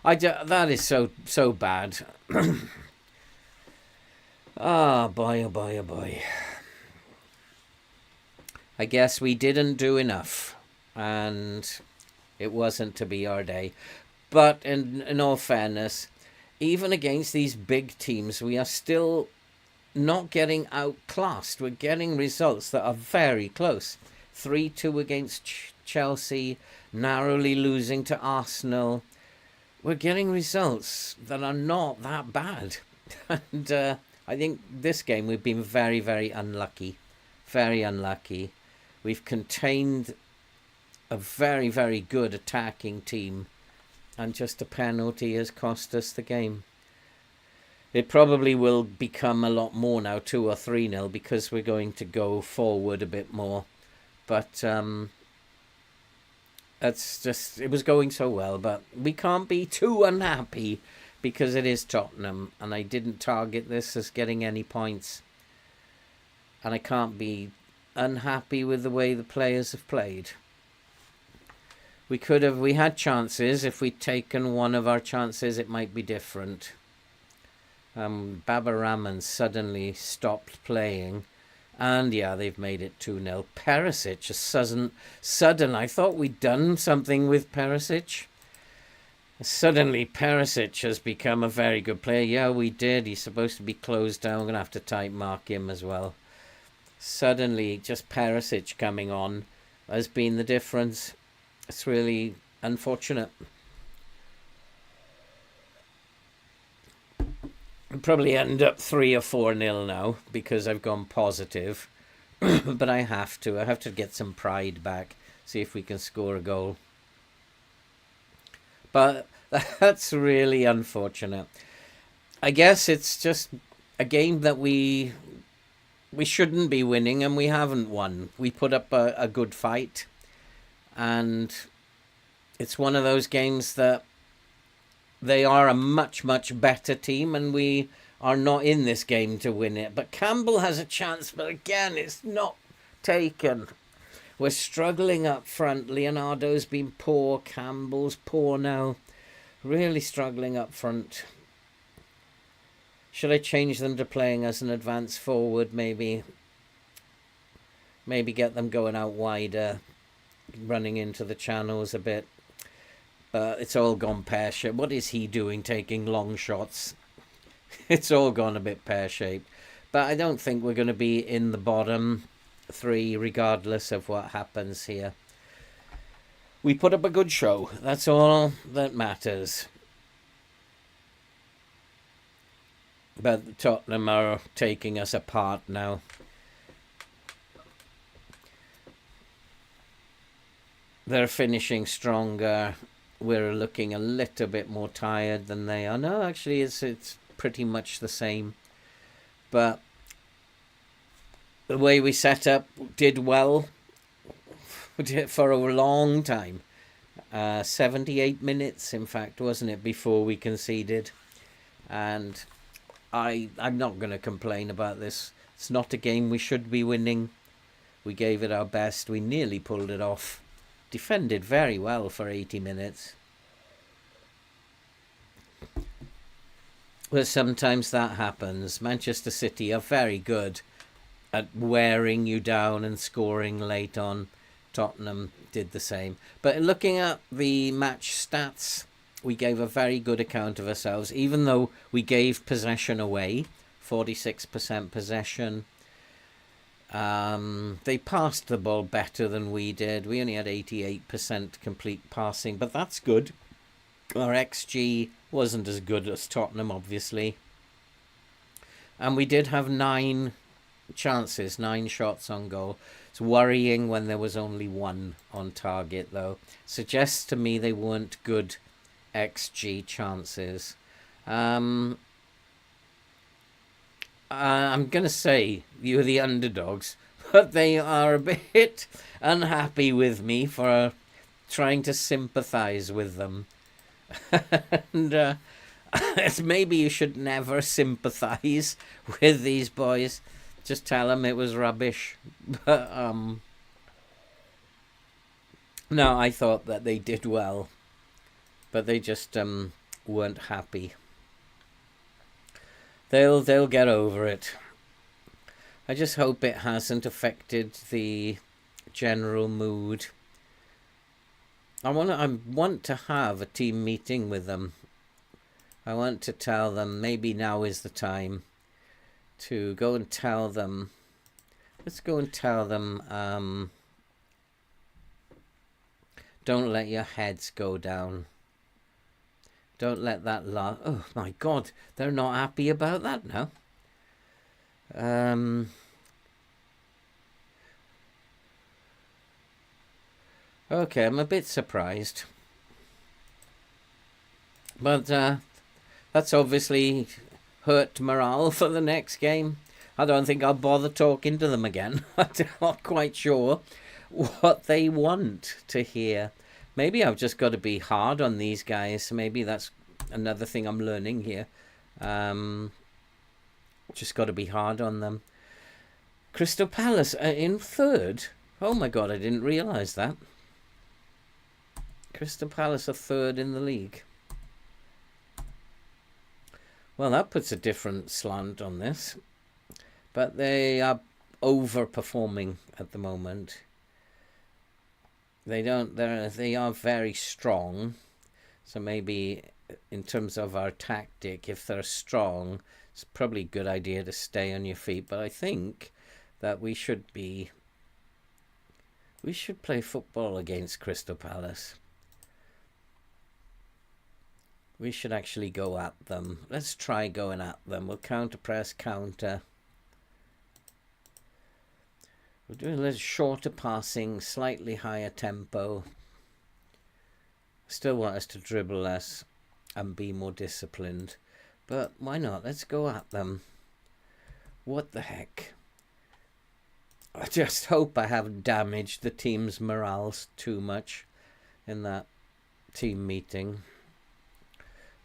Speaker 1: That is so bad. Oh boy, oh boy, oh boy. I guess we didn't do enough, and it wasn't to be our day. But in all fairness, even against these big teams, we are still not getting outclassed. We're getting results that are very close. 3-2 against Chelsea, narrowly losing to Arsenal. We're getting results that are not that bad. And I think this game we've been very, very unlucky. Very unlucky. We've contained a very, very good attacking team, and just a penalty has cost us the game. It probably will become a lot more now, 2 or 3-0, because we're going to go forward a bit more. But that's just, it was going so well, but we can't be too unhappy because it is Tottenham, and I didn't target this as getting any points. And I can't be unhappy with the way the players have played. We had chances. If we'd taken one of our chances, it might be different. Baba Rahman suddenly stopped playing, and yeah, they've made it 2-0. Perisic is sudden. I thought we'd done something with Perisic. Suddenly, Perisic has become a very good player. Yeah, we did. He's supposed to be closed down. We're going to have to type mark him as well. Suddenly, just Perisic coming on has been the difference. It's really unfortunate. I'll probably end up 3 or 4-0 now because I've gone positive. But I have to get some pride back. See if we can score a goal. But that's really unfortunate. I guess it's just a game that we shouldn't be winning, and we haven't won. We put up a good fight, and it's one of those games that they are a much, much better team, and we are not in this game to win it. But Campbell has a chance, but again, it's not taken. We're struggling up front. Leonardo's been poor. Campbell's poor now. Really struggling up front. Should I change them to playing as an advance forward, maybe? Maybe get them going out wider, running into the channels a bit. It's all gone pear-shaped. What is he doing, taking long shots? It's all gone a bit pear-shaped. But I don't think we're going to be in the bottom 3, regardless of what happens here. We put up a good show. That's all that matters. But Tottenham are taking us apart now. They're finishing stronger. We're looking a little bit more tired than they are. No, actually, it's pretty much the same. But the way we set up did well for a long time. 78 minutes, in fact, wasn't it, before we conceded? And I'm not going to complain about this. It's not a game we should be winning. We gave it our best. We nearly pulled it off. Defended very well for 80 minutes. But sometimes that happens. Manchester City are very good at wearing you down and scoring late on. Tottenham did the same. But looking at the match stats, we gave a very good account of ourselves, even though we gave possession away, 46% possession. They passed the ball better than we did. We only had 88% complete passing, but that's good. Our XG wasn't as good as Tottenham, obviously. And we did have 9 chances, 9 shots on goal. It's worrying when there was only 1 on target, though. Suggests to me they weren't good XG chances. I'm going to say you're the underdogs, but they are a bit unhappy with me for trying to sympathise with them. And maybe you should never sympathise with these boys. Just tell them it was rubbish. But no, I thought that they did well, but they just weren't happy. They'll get over it. I just hope it hasn't affected the general mood. I want to have a team meeting with them. I want to tell them maybe now is the time to go and tell them. Let's go and tell them, don't let your heads go down. Don't let that oh my God, they're not happy about that now. Okay, I'm a bit surprised. But that's obviously hurt morale for the next game. I don't think I'll bother talking to them again. I'm not quite sure what they want to hear. Maybe I've just got to be hard on these guys. Maybe that's another thing I'm learning here. Just got to be hard on them. Crystal Palace in 3rd. Oh my God, I didn't realise that. Crystal Palace are 3rd in the league. Well, that puts a different slant on this. But they are overperforming at the moment. They are very strong. So maybe in terms of our tactic, if they're strong, it's probably a good idea to stay on your feet. But I think that we should play football against Crystal Palace. We should actually go at them. Let's try going at them. We'll counter-press, counter. We'll do a little shorter passing, slightly higher tempo. Still want us to dribble less and be more disciplined. But why not? Let's go at them. What the heck? I just hope I haven't damaged the team's morale too much in that team meeting.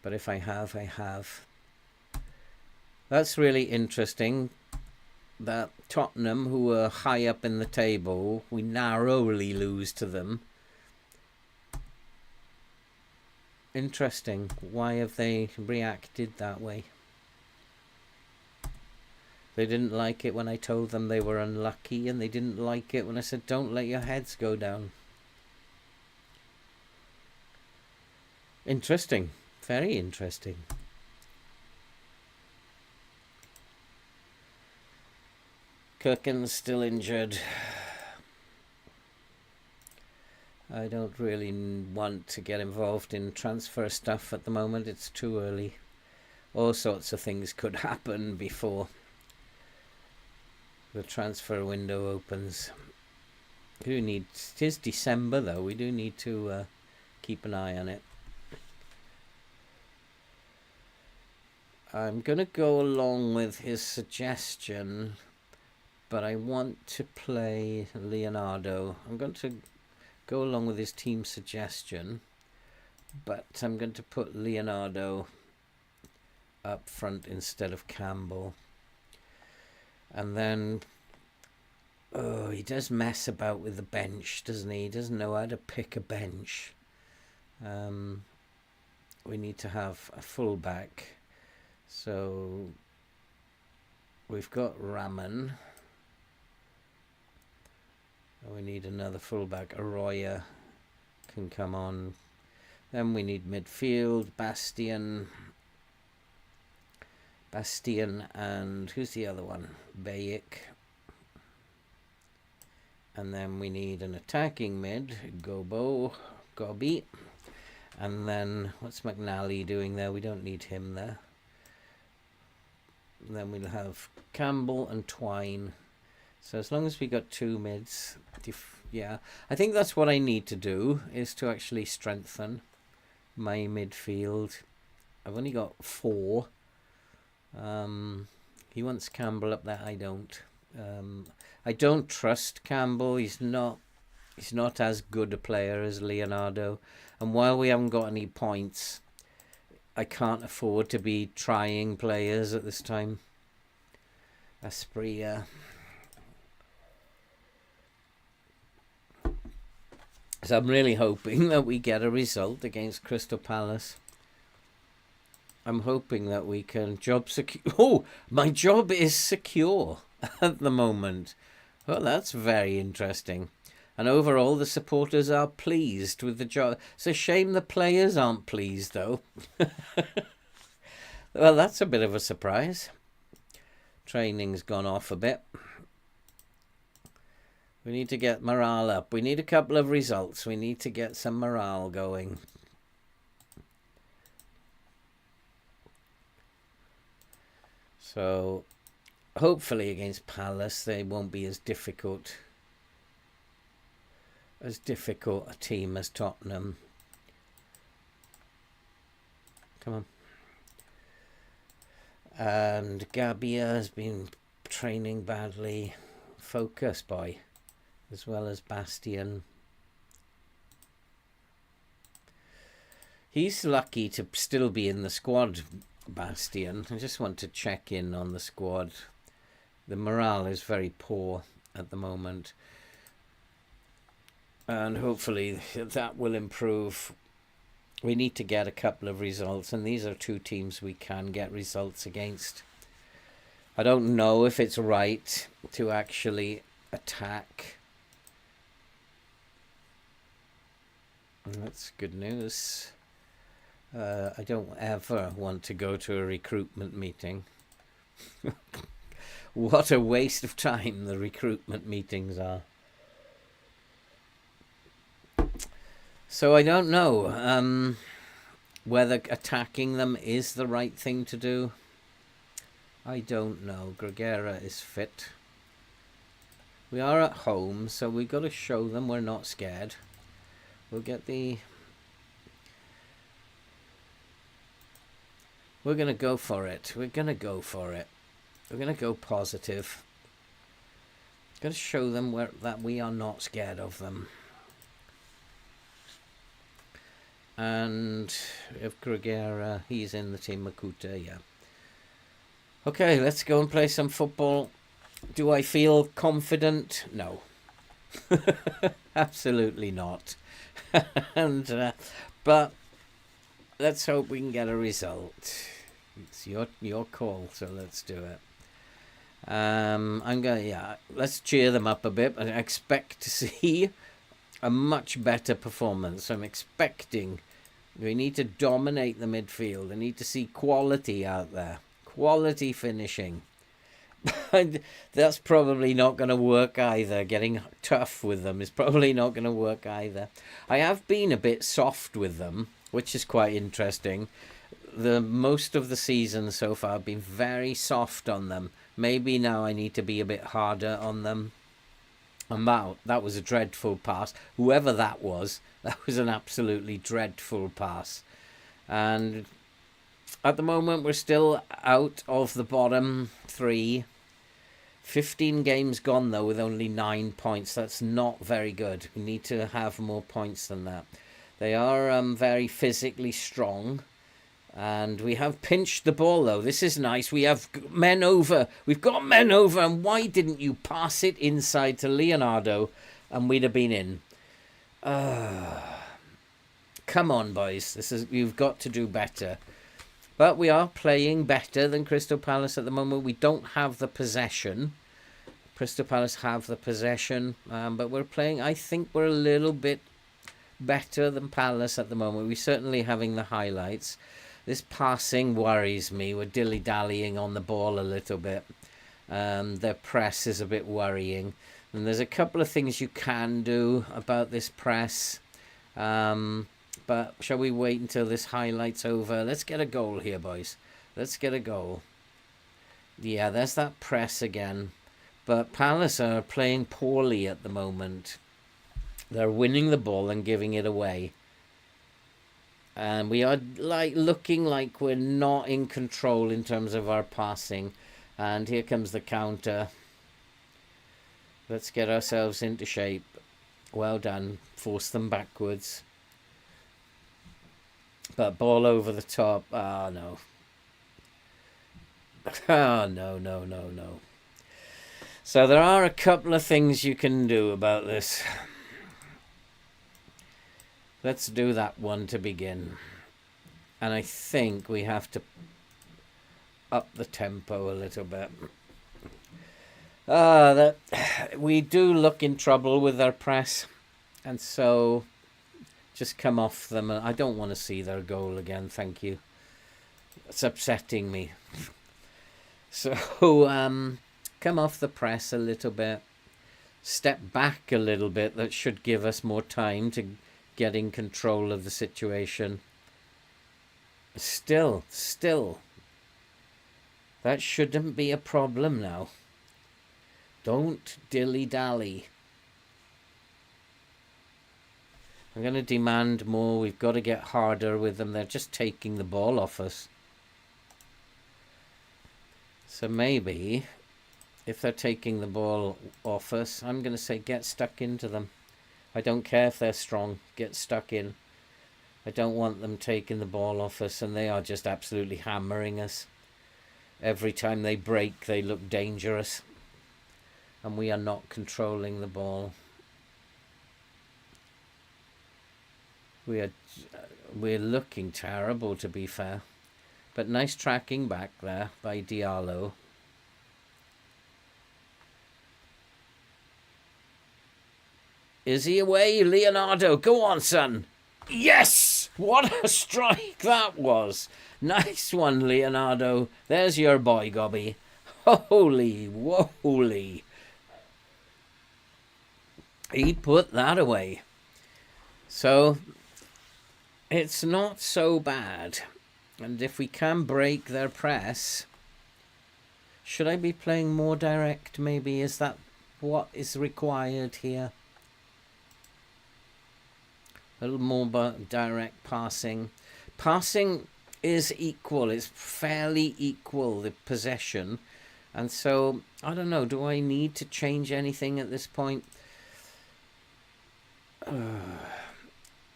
Speaker 1: But if I have, I have. That's really interesting that Tottenham, who were high up in the table, we narrowly lose to them. Interesting. Why have they reacted that way? They didn't like it when I told them they were unlucky, and they didn't like it when I said don't let your heads go down. Interesting. Very interesting. Kirkin's still injured. I don't really want to get involved in transfer stuff at the moment. It's too early. All sorts of things could happen before the transfer window opens. It is December though. We do need to keep an eye on it. I'm going to go along with his suggestion, but I want to play Leonardo. I'm going to go along with his team suggestion, but I'm going to put Leonardo up front instead of Campbell. And then, oh, he does mess about with the bench, doesn't he? He doesn't know how to pick a bench. We need to have a fullback. So we've got Raman. We need another fullback. Arroyo can come on. Then we need midfield. Bastian, and who's the other one? Bayek. And then we need an attacking mid. Gobi. And then what's McNally doing there? We don't need him there. And then we'll have Campbell and Twine. So as long as we got two mids, yeah, I think that's what I need to do, is to actually strengthen my midfield. I've only got 4. He wants Campbell up there. I don't. I don't trust Campbell. He's not as good a player as Leonardo. And while we haven't got any points, I can't afford to be trying players at this time. Asprilla. So I'm really hoping that we get a result against Crystal Palace. I'm hoping that we can job secure. Oh, my job is secure at the moment. Oh, that's very interesting. And overall, the supporters are pleased with the job. It's a shame the players aren't pleased, though. Well, that's a bit of a surprise. Training's gone off a bit. We need to get morale up. We need a couple of results. We need to get some morale going. So, hopefully against Palace, they won't be as difficult a team as Tottenham. Come on. And Gabia has been training badly. Focus, boy. As well as Bastian. He's lucky to still be in the squad, Bastian. I just want to check in on the squad. The morale is very poor at the moment. And hopefully that will improve. We need to get a couple of results. And these are 2 teams we can get results against. I don't know if it's right to actually attack. That's good news. I don't ever want to go to a recruitment meeting. What a waste of time the recruitment meetings are. So I don't know whether attacking them is the right thing to do. I don't know. Gregera is fit. We are at home, so we've got to show them we're not scared. We'll get the... We're going to go for it. We're going to go for it. We're going to go positive. Going to show them that we are not scared of them. And if Gregera, he's in the team. Makuta, yeah. Okay, let's go and play some football. Do I feel confident? No. Absolutely not. But let's hope we can get a result. It's your call, so let's do it. Let's cheer them up a bit. I expect to see a much better performance. I'm expecting we need to dominate the midfield. I need to see quality out there. Quality finishing. That's probably not going to work either. Getting tough with them is probably not going to work either. I have been a bit soft with them, which is quite interesting. Most of the season so far I've been very soft on them. Maybe now I need to be a bit harder on them. And that was a dreadful pass. Whoever that was an absolutely dreadful pass. And at the moment we're still out of the bottom 3. 15 games gone though with only 9 points. That's not very good. We need to have more points than that. They are very physically strong. And we have pinched the ball, though. This is nice. We have men over. We've got men over. And why didn't you pass it inside to Leonardo? And we'd have been in. Come on, boys. You've got to do better. But we are playing better than Crystal Palace at the moment. We don't have the possession. Crystal Palace have the possession. But we're playing... I think we're a little bit better than Palace at the moment. We're certainly having the highlights. This passing worries me. We're dilly-dallying on the ball a little bit. Their press is a bit worrying. And there's a couple of things you can do about this press. But shall we wait until this highlight's over? Let's get a goal here, boys. Let's get a goal. Yeah, there's that press again. But Palace are playing poorly at the moment. They're winning the ball and giving it away. And we are looking like we're not in control in terms of our passing. And here comes the counter. Let's get ourselves into shape. Well done. Force them backwards. But ball over the top. Ah, no. Oh, no. So there are a couple of things you can do about this. Let's do that one to begin. And I think we have to up the tempo a little bit. We do look in trouble with our press. And so just come off them. I don't want to see their goal again, thank you. It's upsetting me. So come off the press a little bit. Step back a little bit. That should give us more time to get in control of the situation. Still. That shouldn't be a problem now. Don't dilly-dally. I'm going to demand more. We've got to get harder with them. They're just taking the ball off us. So maybe, if they're taking the ball off us, I'm going to say get stuck into them. I don't care if they're strong. Get stuck in. I don't want them taking the ball off us, and they are just absolutely hammering us. Every time they break, they look dangerous. And we are not controlling the ball. We're looking terrible, to be fair. But nice tracking back there by Diallo. Is he away? Leonardo, go on, son. Yes! What a strike that was. Nice one, Leonardo. There's your boy, Gobby. Holy woly. He put that away. So, it's not so bad. And if we can break their press... Should I be playing more direct, maybe? Is that what is required here? A little more direct passing. Passing is equal. It's fairly equal, the possession. And so, I don't know. Do I need to change anything at this point?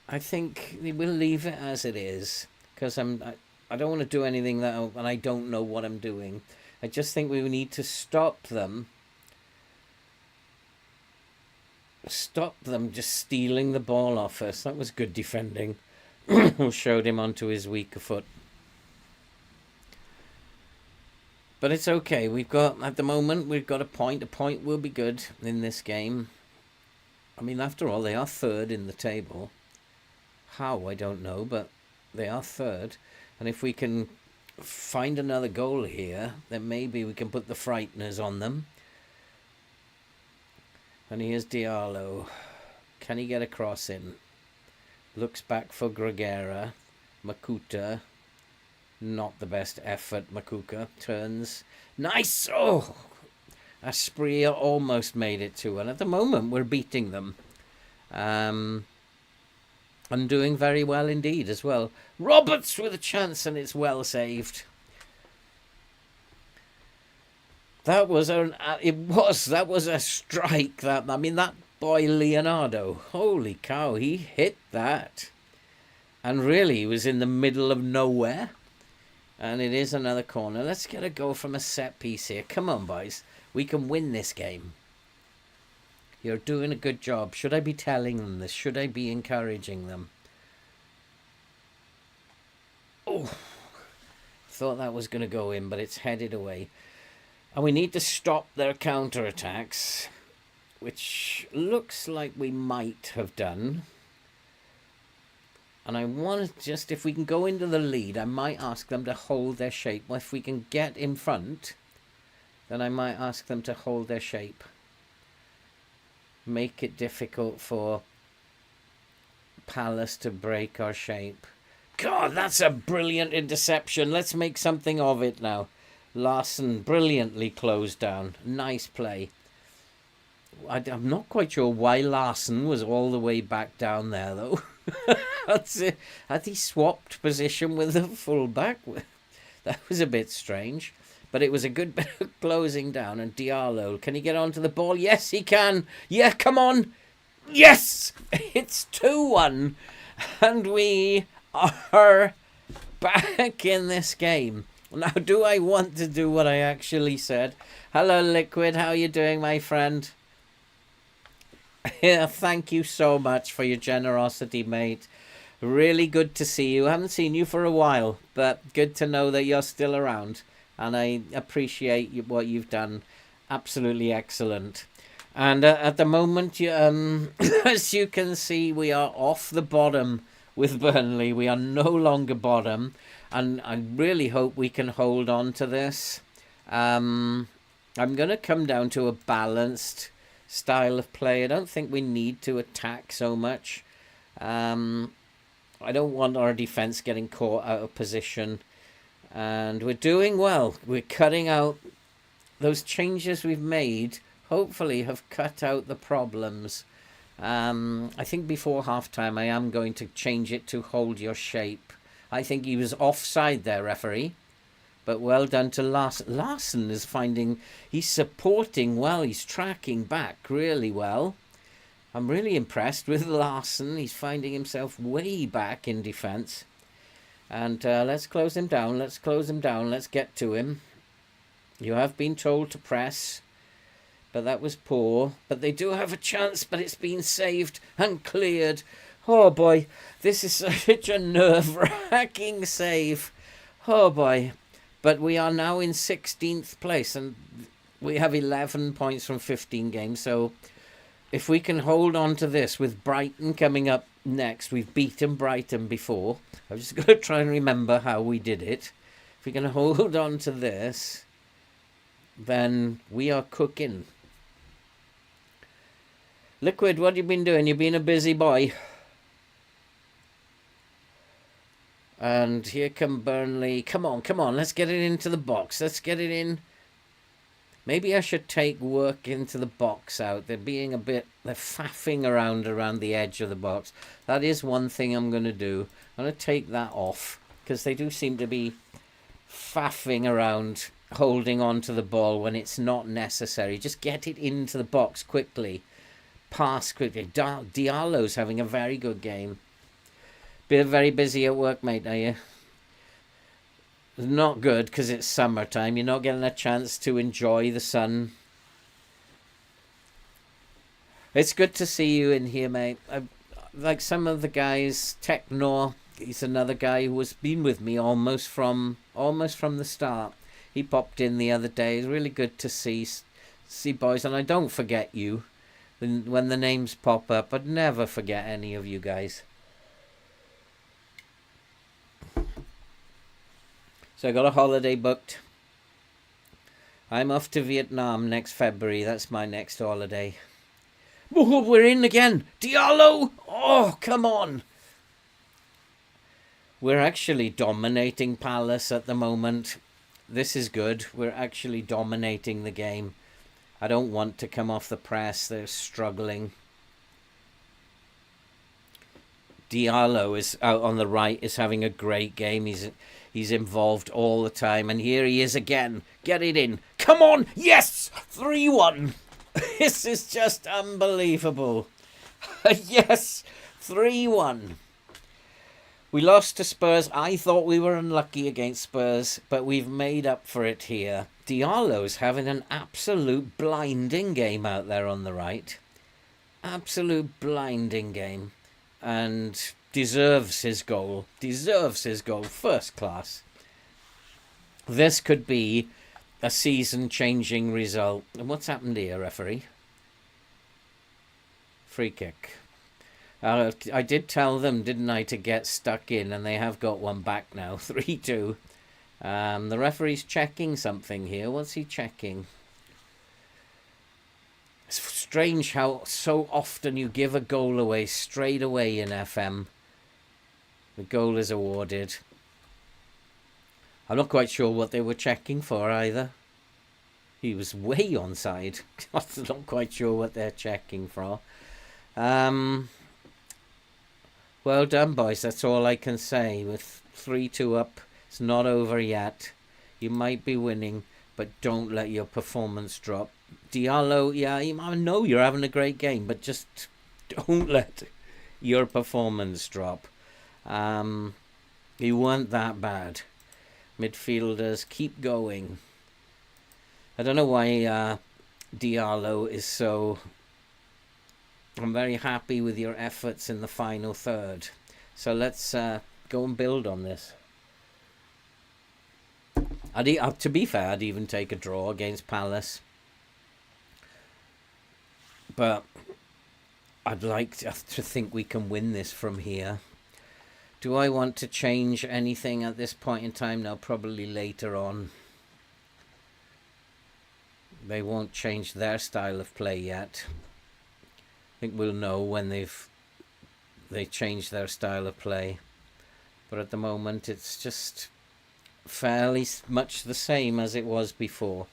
Speaker 1: I think we'll leave it as it is. Because I don't want to do anything and I don't know what I'm doing. I just think we need to stop them. Stop them just stealing the ball off us. That was good defending. Showed him onto his weaker foot. But it's okay. At the moment, we've got a point. A point will be good in this game. I mean, after all, they are third in the table. How, I don't know, but they are third. And if we can find another goal here, then maybe we can put the frighteners on them. And here's Diallo. Can he get a cross in? Looks back for Gregera. Makuta. Not the best effort, Makuka. Turns. Nice! Oh! Aspria almost made it to. And at the moment, we're beating them. And doing very well indeed as well. Roberts with a chance, and it's well saved. That was a strike. That boy Leonardo, holy cow, he hit that. And really, he was in the middle of nowhere. And it is another corner. Let's get a go from a set piece here. Come on, boys. We can win this game. You're doing a good job. Should I be telling them this? Should I be encouraging them? Oh, thought that was going to go in, but it's headed away. And we need to stop their counter-attacks, which looks like we might have done. And I want to just, if we can go into the lead, I might ask them to hold their shape. Well, if we can get in front, then I might ask them to hold their shape. Make it difficult for Palace to break our shape. God, that's a brilliant interception. Let's make something of it now. Larson brilliantly closed down. Nice play. I'm not quite sure why Larson was all the way back down there, though. That's it. Had he swapped position with the fullback? That was a bit strange. But it was a good bit of closing down. And Diallo, can he get onto the ball? Yes, he can. Yeah, come on. Yes! It's 2-1. And we are back in this game. Now, do I want to do what I actually said? Hello, Liquid. How are you doing, my friend? Yeah, thank you so much for your generosity, mate. Really good to see you. I haven't seen you for a while, but good to know that you're still around. And I appreciate what you've done. Absolutely excellent. And at the moment, as you can see, we are off the bottom with Burnley. We are no longer bottom. And I really hope we can hold on to this. I'm going to come down to a balanced style of play. I don't think we need to attack so much. I don't want our defence getting caught out of position. And we're doing well. We're cutting out those changes we've made. Hopefully have cut out the problems. I think before half-time I am going to change it to hold your shape. I think he was offside there, referee. But well done to Larson. Larson is finding, he's supporting well. He's tracking back really well. I'm really impressed with Larson. He's finding himself way back in defence. And let's close him down. Let's close him down. Let's get to him. You have been told to press. But that was poor. But they do have a chance. But it's been saved and cleared. Oh boy. This is such a nerve-wracking save. Oh boy. But we are now in 16th place. And we have 11 points from 15 games. So if we can hold on to this with Brighton coming up next. We've beaten Brighton before. I'm just going to try and remember how we did it. If we can hold on to this, then we are cooking. Liquid, what have you been doing? You've been a busy boy. And here come Burnley. Come on, come on. Let's get it into the box. Let's get it in. Maybe I should take work into the box out. They're faffing around the edge of the box. That is one thing I'm going to do. I'm going to take that off because they do seem to be faffing around, holding on to the ball when it's not necessary. Just get it into the box quickly. Pass quickly. Diallo's having a very good game. Been very busy at work, mate, are you? Not good because it's summertime. You're not getting a chance to enjoy the sun. It's good to see you in here, mate. Like some of the guys, Technor, he's another guy who has been with me almost from the start. He popped in the other day. It's really good to see boys, and I don't forget you when the names pop up. I'd never forget any of you guys. So I got a holiday booked. I'm off to Vietnam next February. That's my next holiday. Oh, we're in again. Diallo! Oh, come on. We're actually dominating Palace at the moment. This is good. We're actually dominating the game. I don't want to come off the press. They're struggling. Diallo is out on the right, is having a great game. He's involved all the time. And here he is again. Get it in. Come on. Yes. 3-1. This is just unbelievable. Yes. 3-1. We lost to Spurs. I thought we were unlucky against Spurs, but we've made up for it here. Diallo's having an absolute blinding game out there on the right. Absolute blinding game. And deserves his goal. Deserves his goal. First class. This could be a season-changing result. And what's happened here, referee? Free kick. I did tell them, didn't I, to get stuck in, and they have got one back now. 3-2. The referee's checking something here. What's he checking? It's strange how so often you give a goal away straight away in FM. The goal is awarded. I'm not quite sure what they were checking for either. He was way onside. I'm not quite sure what they're checking for. Well done, boys. That's all I can say. With 3-2 up, it's not over yet. You might be winning, but don't let your performance drop. Diallo, yeah, I know you're having a great game, but just don't let your performance drop. You weren't that bad. Midfielders, keep going. I don't know why Diallo is so... I'm very happy with your efforts in the final third. So let's go and build on this. To be fair, I'd even take a draw against Palace. But I'd like to think we can win this from here. Do I want to change anything at this point in time? No, probably later on. They won't change their style of play yet. I think we'll know when they change their style of play. But at the moment, it's just fairly much the same as it was before.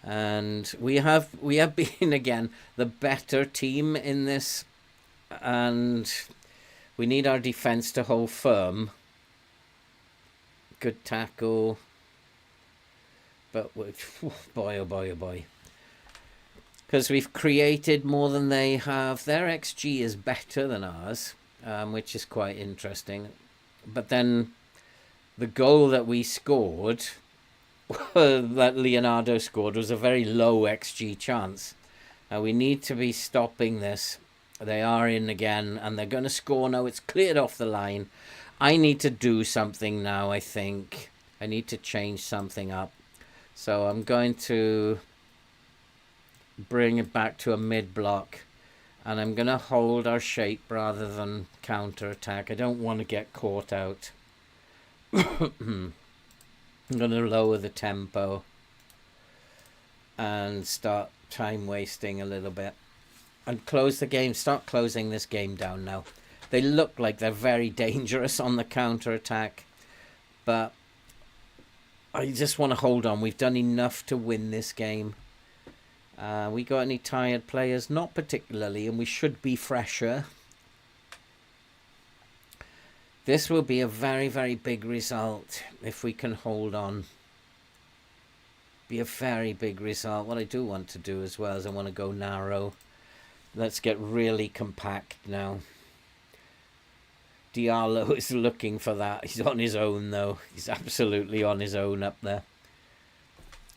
Speaker 1: And we have been, again, the better team in this. And we need our defence to hold firm. Good tackle. But, boy, oh boy, oh boy. Because we've created more than they have. Their XG is better than ours, which is quite interesting. But then the goal that we scored, that Leonardo scored, was a very low XG chance. We need to be stopping this. They are in again, and they're going to score now. It's cleared off the line. I need to do something now, I think. I need to change something up. So I'm going to bring it back to a mid-block, and I'm going to hold our shape rather than counter-attack. I don't want to get caught out. I'm going to lower the tempo and start time wasting a little bit and close the game. Start closing this game down now. They look like they're very dangerous on the counter-attack, but I just want to hold on. We've done enough to win this game. We got any tired players? Not particularly, and we should be fresher. This will be a very, very big result if we can hold on. Be a very big result. What I do want to do as well is I want to go narrow. Let's get really compact now. Diallo is looking for that. He's on his own, though. He's absolutely on his own up there.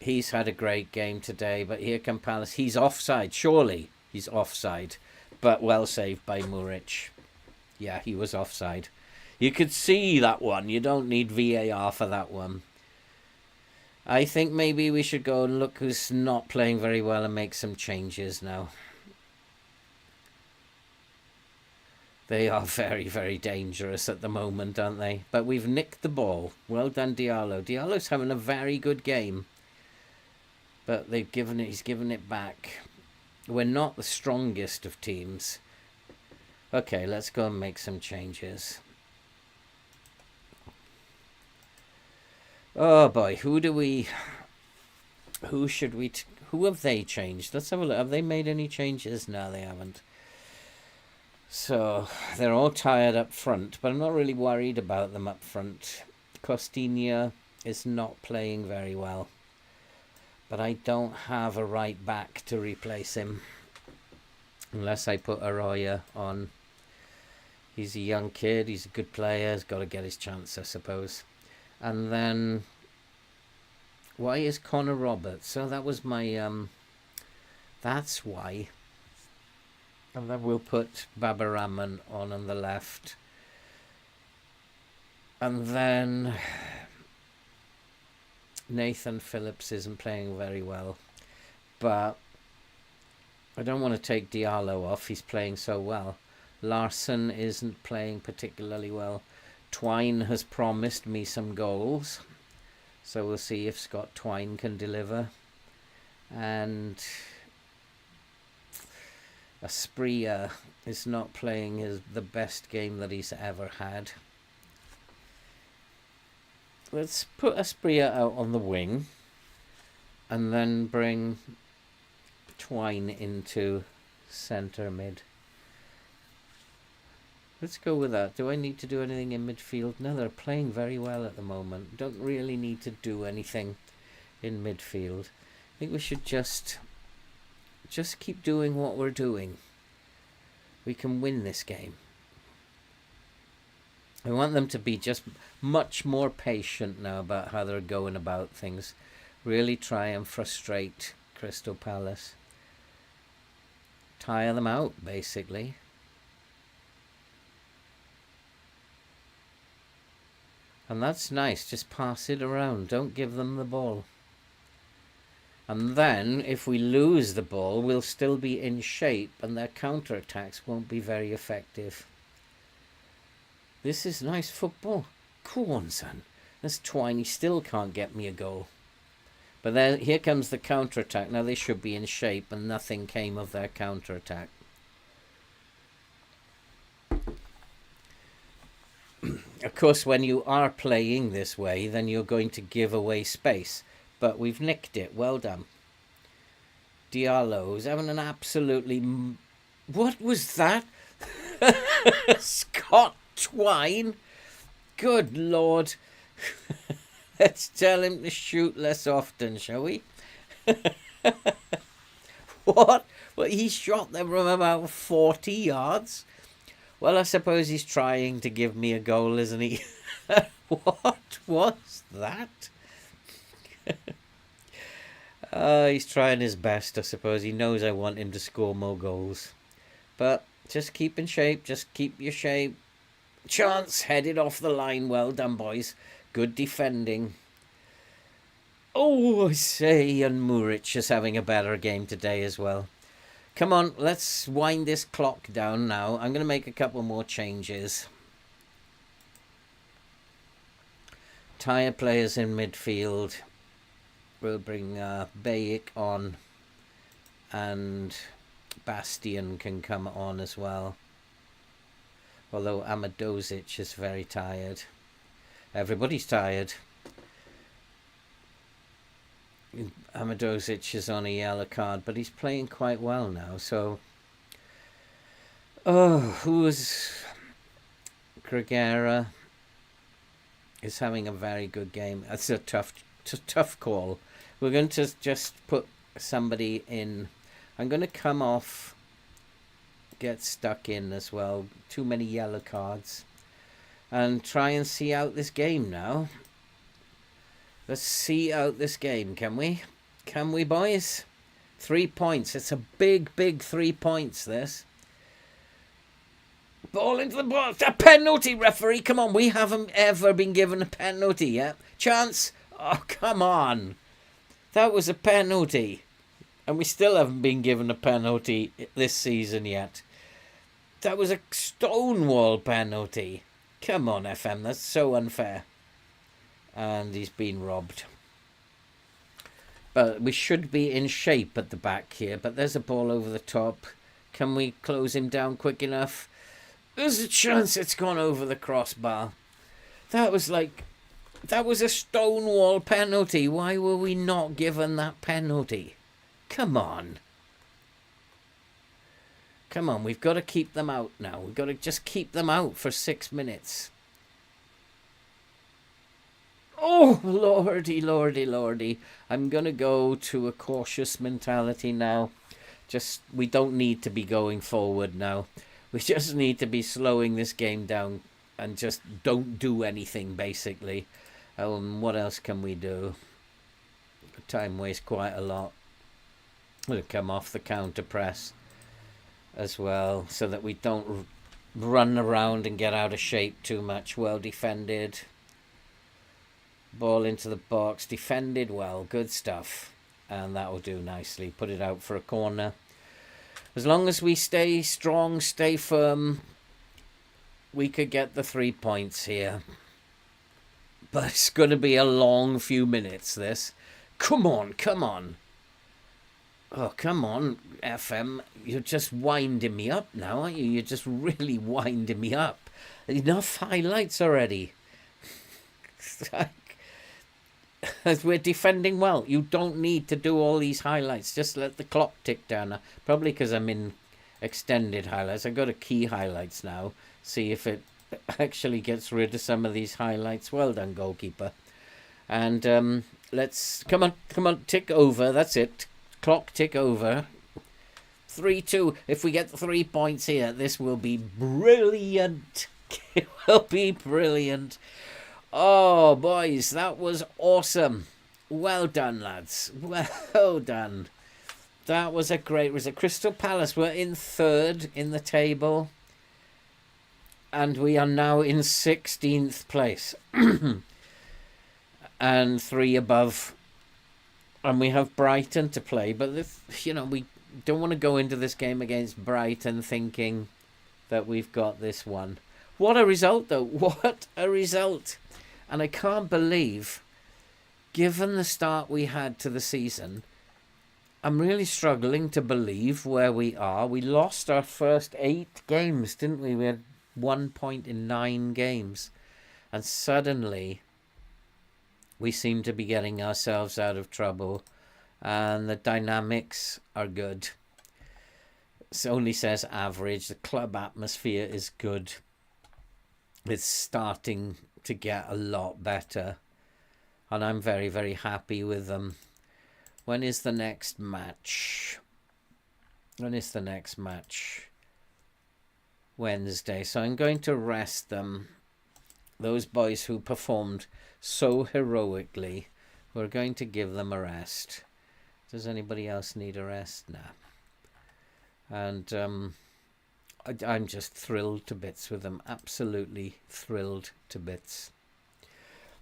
Speaker 1: He's had a great game today, but here comes Palace. He's offside, surely. He's offside, but well saved by Muric. Yeah, he was offside. You could see that one. You don't need VAR for that one. I think maybe we should go and look who's not playing very well and make some changes now. They are very, very dangerous at the moment, aren't they? But we've nicked the ball. Well done, Diallo. Diallo's having a very good game. But he's given it back. We're not the strongest of teams. Okay, let's go and make some changes. Oh boy, who have they changed? Let's have a look. Have they made any changes? No, they haven't. So they're all tired up front, but I'm not really worried about them up front. Costinha is not playing very well. But I don't have a right back to replace him. Unless I put Arroyo on. He's a young kid. He's a good player. He's got to get his chance, I suppose. And then, why is Connor Roberts? So that was my, that's why. And then we'll put Baba Rahman on the left. And then Nathan Phillips isn't playing very well. But I don't want to take Diallo off. He's playing so well. Larson isn't playing particularly well. Twine has promised me some goals. So we'll see if Scott Twine can deliver. And Asprilla is not playing the best game that he's ever had. Let's put Asprilla out on the wing. And then bring Twine into centre mid. Let's go with that. Do I need to do anything in midfield? No, they're playing very well at the moment. Don't really need to do anything in midfield. I think we should just keep doing what we're doing. We can win this game. I want them to be just much more patient now about how they're going about things. Really try and frustrate Crystal Palace. Tire them out, basically. And that's nice. Just pass it around. Don't give them the ball. And then, if we lose the ball, we'll still be in shape and their counter-attacks won't be very effective. This is nice football. Go on, son. This Twine, he still can't get me a goal. But then, here comes the counter-attack. Now they should be in shape and nothing came of their counter-attack. Of course, when you are playing this way, then you're going to give away space. But we've nicked it. Well done. Diallo's having an absolutely... What was that? Scott Twine? Good Lord. Let's tell him to shoot less often, shall we? What? Well, he shot them from about 40 yards. Well, I suppose he's trying to give me a goal, isn't he? What was that? He's trying his best, I suppose. He knows I want him to score more goals. But just keep in shape. Just keep your shape. Chance headed off the line. Well done, boys. Good defending. Oh, I say, and Muric is having a better game today as well. Come on, let's wind this clock down now. I'm going to make a couple more changes. Tire players in midfield. We'll bring Bayic on. And Bastian can come on as well. Although Amadozic is very tired. Everybody's tired. Amadozic is on a yellow card, but he's playing quite well now, so... Oh, Gregera is having a very good game. That's a tough call. We're going to just put somebody in. I'm going to come off, get stuck in as well. Too many yellow cards. And try and see out this game now. Let's see out this game, can we? Can we, boys? 3 points. It's a big, big 3 points, this. Ball into the box. A penalty, referee. Come on, we haven't ever been given a penalty yet. Chance. Oh, come on. That was a penalty. And we still haven't been given a penalty this season yet. That was a stonewall penalty. Come on, FM. That's so unfair. And he's been robbed. But we should be in shape at the back here. But there's a ball over the top. Can we close him down quick enough? There's a chance it's gone over the crossbar. That was a stonewall penalty. Why were we not given that penalty? Come on. Come on, we've got to keep them out now. We've got to just keep them out for 6 minutes. Oh, lordy, lordy, lordy. I'm going to go to a cautious mentality now. We don't need to be going forward now. We just need to be slowing this game down and just don't do anything, basically. What else can we do? Time waste quite a lot. We'll come off the counter press as well, so that we don't run around and get out of shape too much. Well defended. Ball into the box. Defended well. Good stuff. And that will do nicely. Put it out for a corner. As long as we stay strong, stay firm, we could get the 3 points here. But it's going to be a long few minutes, this. Come on, come on. Oh, come on, FM. You're just winding me up now, aren't you? You're just really winding me up. Enough highlights already. We're defending well. You don't need to do all these highlights. Just let the clock tick down. Probably because I'm in extended highlights. I've got to key highlights now. See if it actually gets rid of some of these highlights. Well done, goalkeeper. And let's... Come on, tick over. That's it. Clock tick over. 3-2. If we get 3 points here, this will be brilliant. It will be brilliant. Oh, boys, that was awesome. Well done, lads. Well done. That was a great result. Crystal Palace were in 3rd in the table. And we are now in 16th place. And 3 above. And we have Brighton to play. But, we don't want to go into this game against Brighton thinking that we've got this one. What a result, though. What a result. And I can't believe, given the start we had to the season, I'm really struggling to believe where we are. We lost our first 8 games, didn't we? We had 1 point in 9 games. And suddenly, we seem to be getting ourselves out of trouble. And the dynamics are good. It only says average. The club atmosphere is good. It's starting to get a lot better. And I'm very, very happy with them. When is the next match? When is the next match? Wednesday. So I'm going to rest them. Those boys who performed so heroically, we're going to give them a rest. Does anybody else need a rest? Nah. And I'm just thrilled to bits with them. Absolutely thrilled to bits.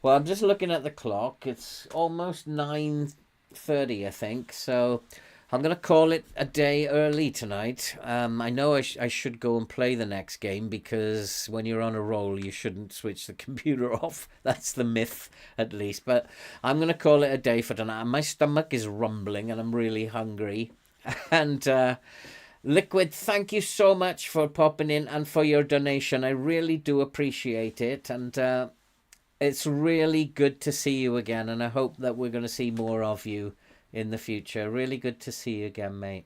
Speaker 1: Well, I'm just looking at the clock. It's almost 9:30, I think. So I'm going to call it a day early tonight. I know I should go and play the next game, because when you're on a roll, you shouldn't switch the computer off. That's the myth, at least. But I'm going to call it a day for tonight. My stomach is rumbling and I'm really hungry. And Liquid, thank you so much for popping in and for your donation. I really do appreciate it. And it's really good to see you again. And I hope that we're going to see more of you in the future. Really good to see you again, mate.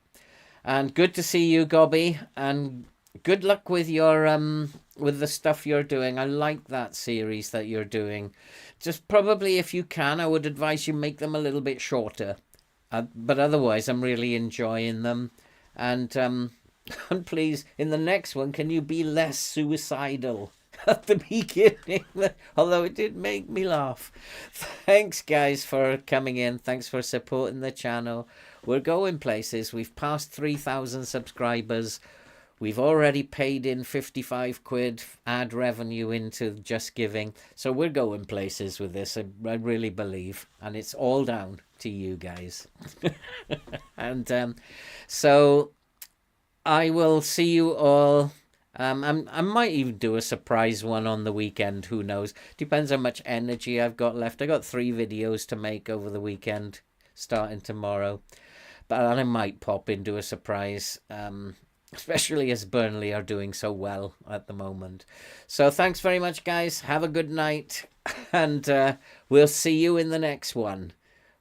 Speaker 1: And good to see you, Gobby. And good luck with your with the stuff you're doing. I like that series that you're doing. Just probably, if you can, I would advise you make them a little bit shorter. But otherwise, I'm really enjoying them. And please, in the next one, can you be less suicidal at the beginning? Although it did make me laugh. Thanks, guys, for coming in. Thanks for supporting the channel. We're going places. We've passed 3,000 subscribers. We've already paid in 55 quid ad revenue into Just Giving. So we're going places with this, I really believe. And it's all down to you guys. And so I will see you all. I might even do a surprise one on the weekend. Who knows? Depends how much energy I've got left. I got 3 videos to make over the weekend, starting tomorrow. But I might pop in, do a surprise. Especially as Burnley are doing so well at the moment. So thanks very much, guys. Have a good night. And we'll see you in the next one.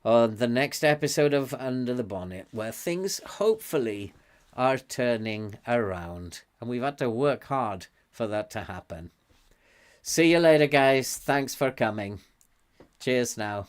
Speaker 1: On the next episode of Under the Bonnet, where things hopefully are turning around. And we've had to work hard for that to happen. See you later, guys. Thanks for coming. Cheers now.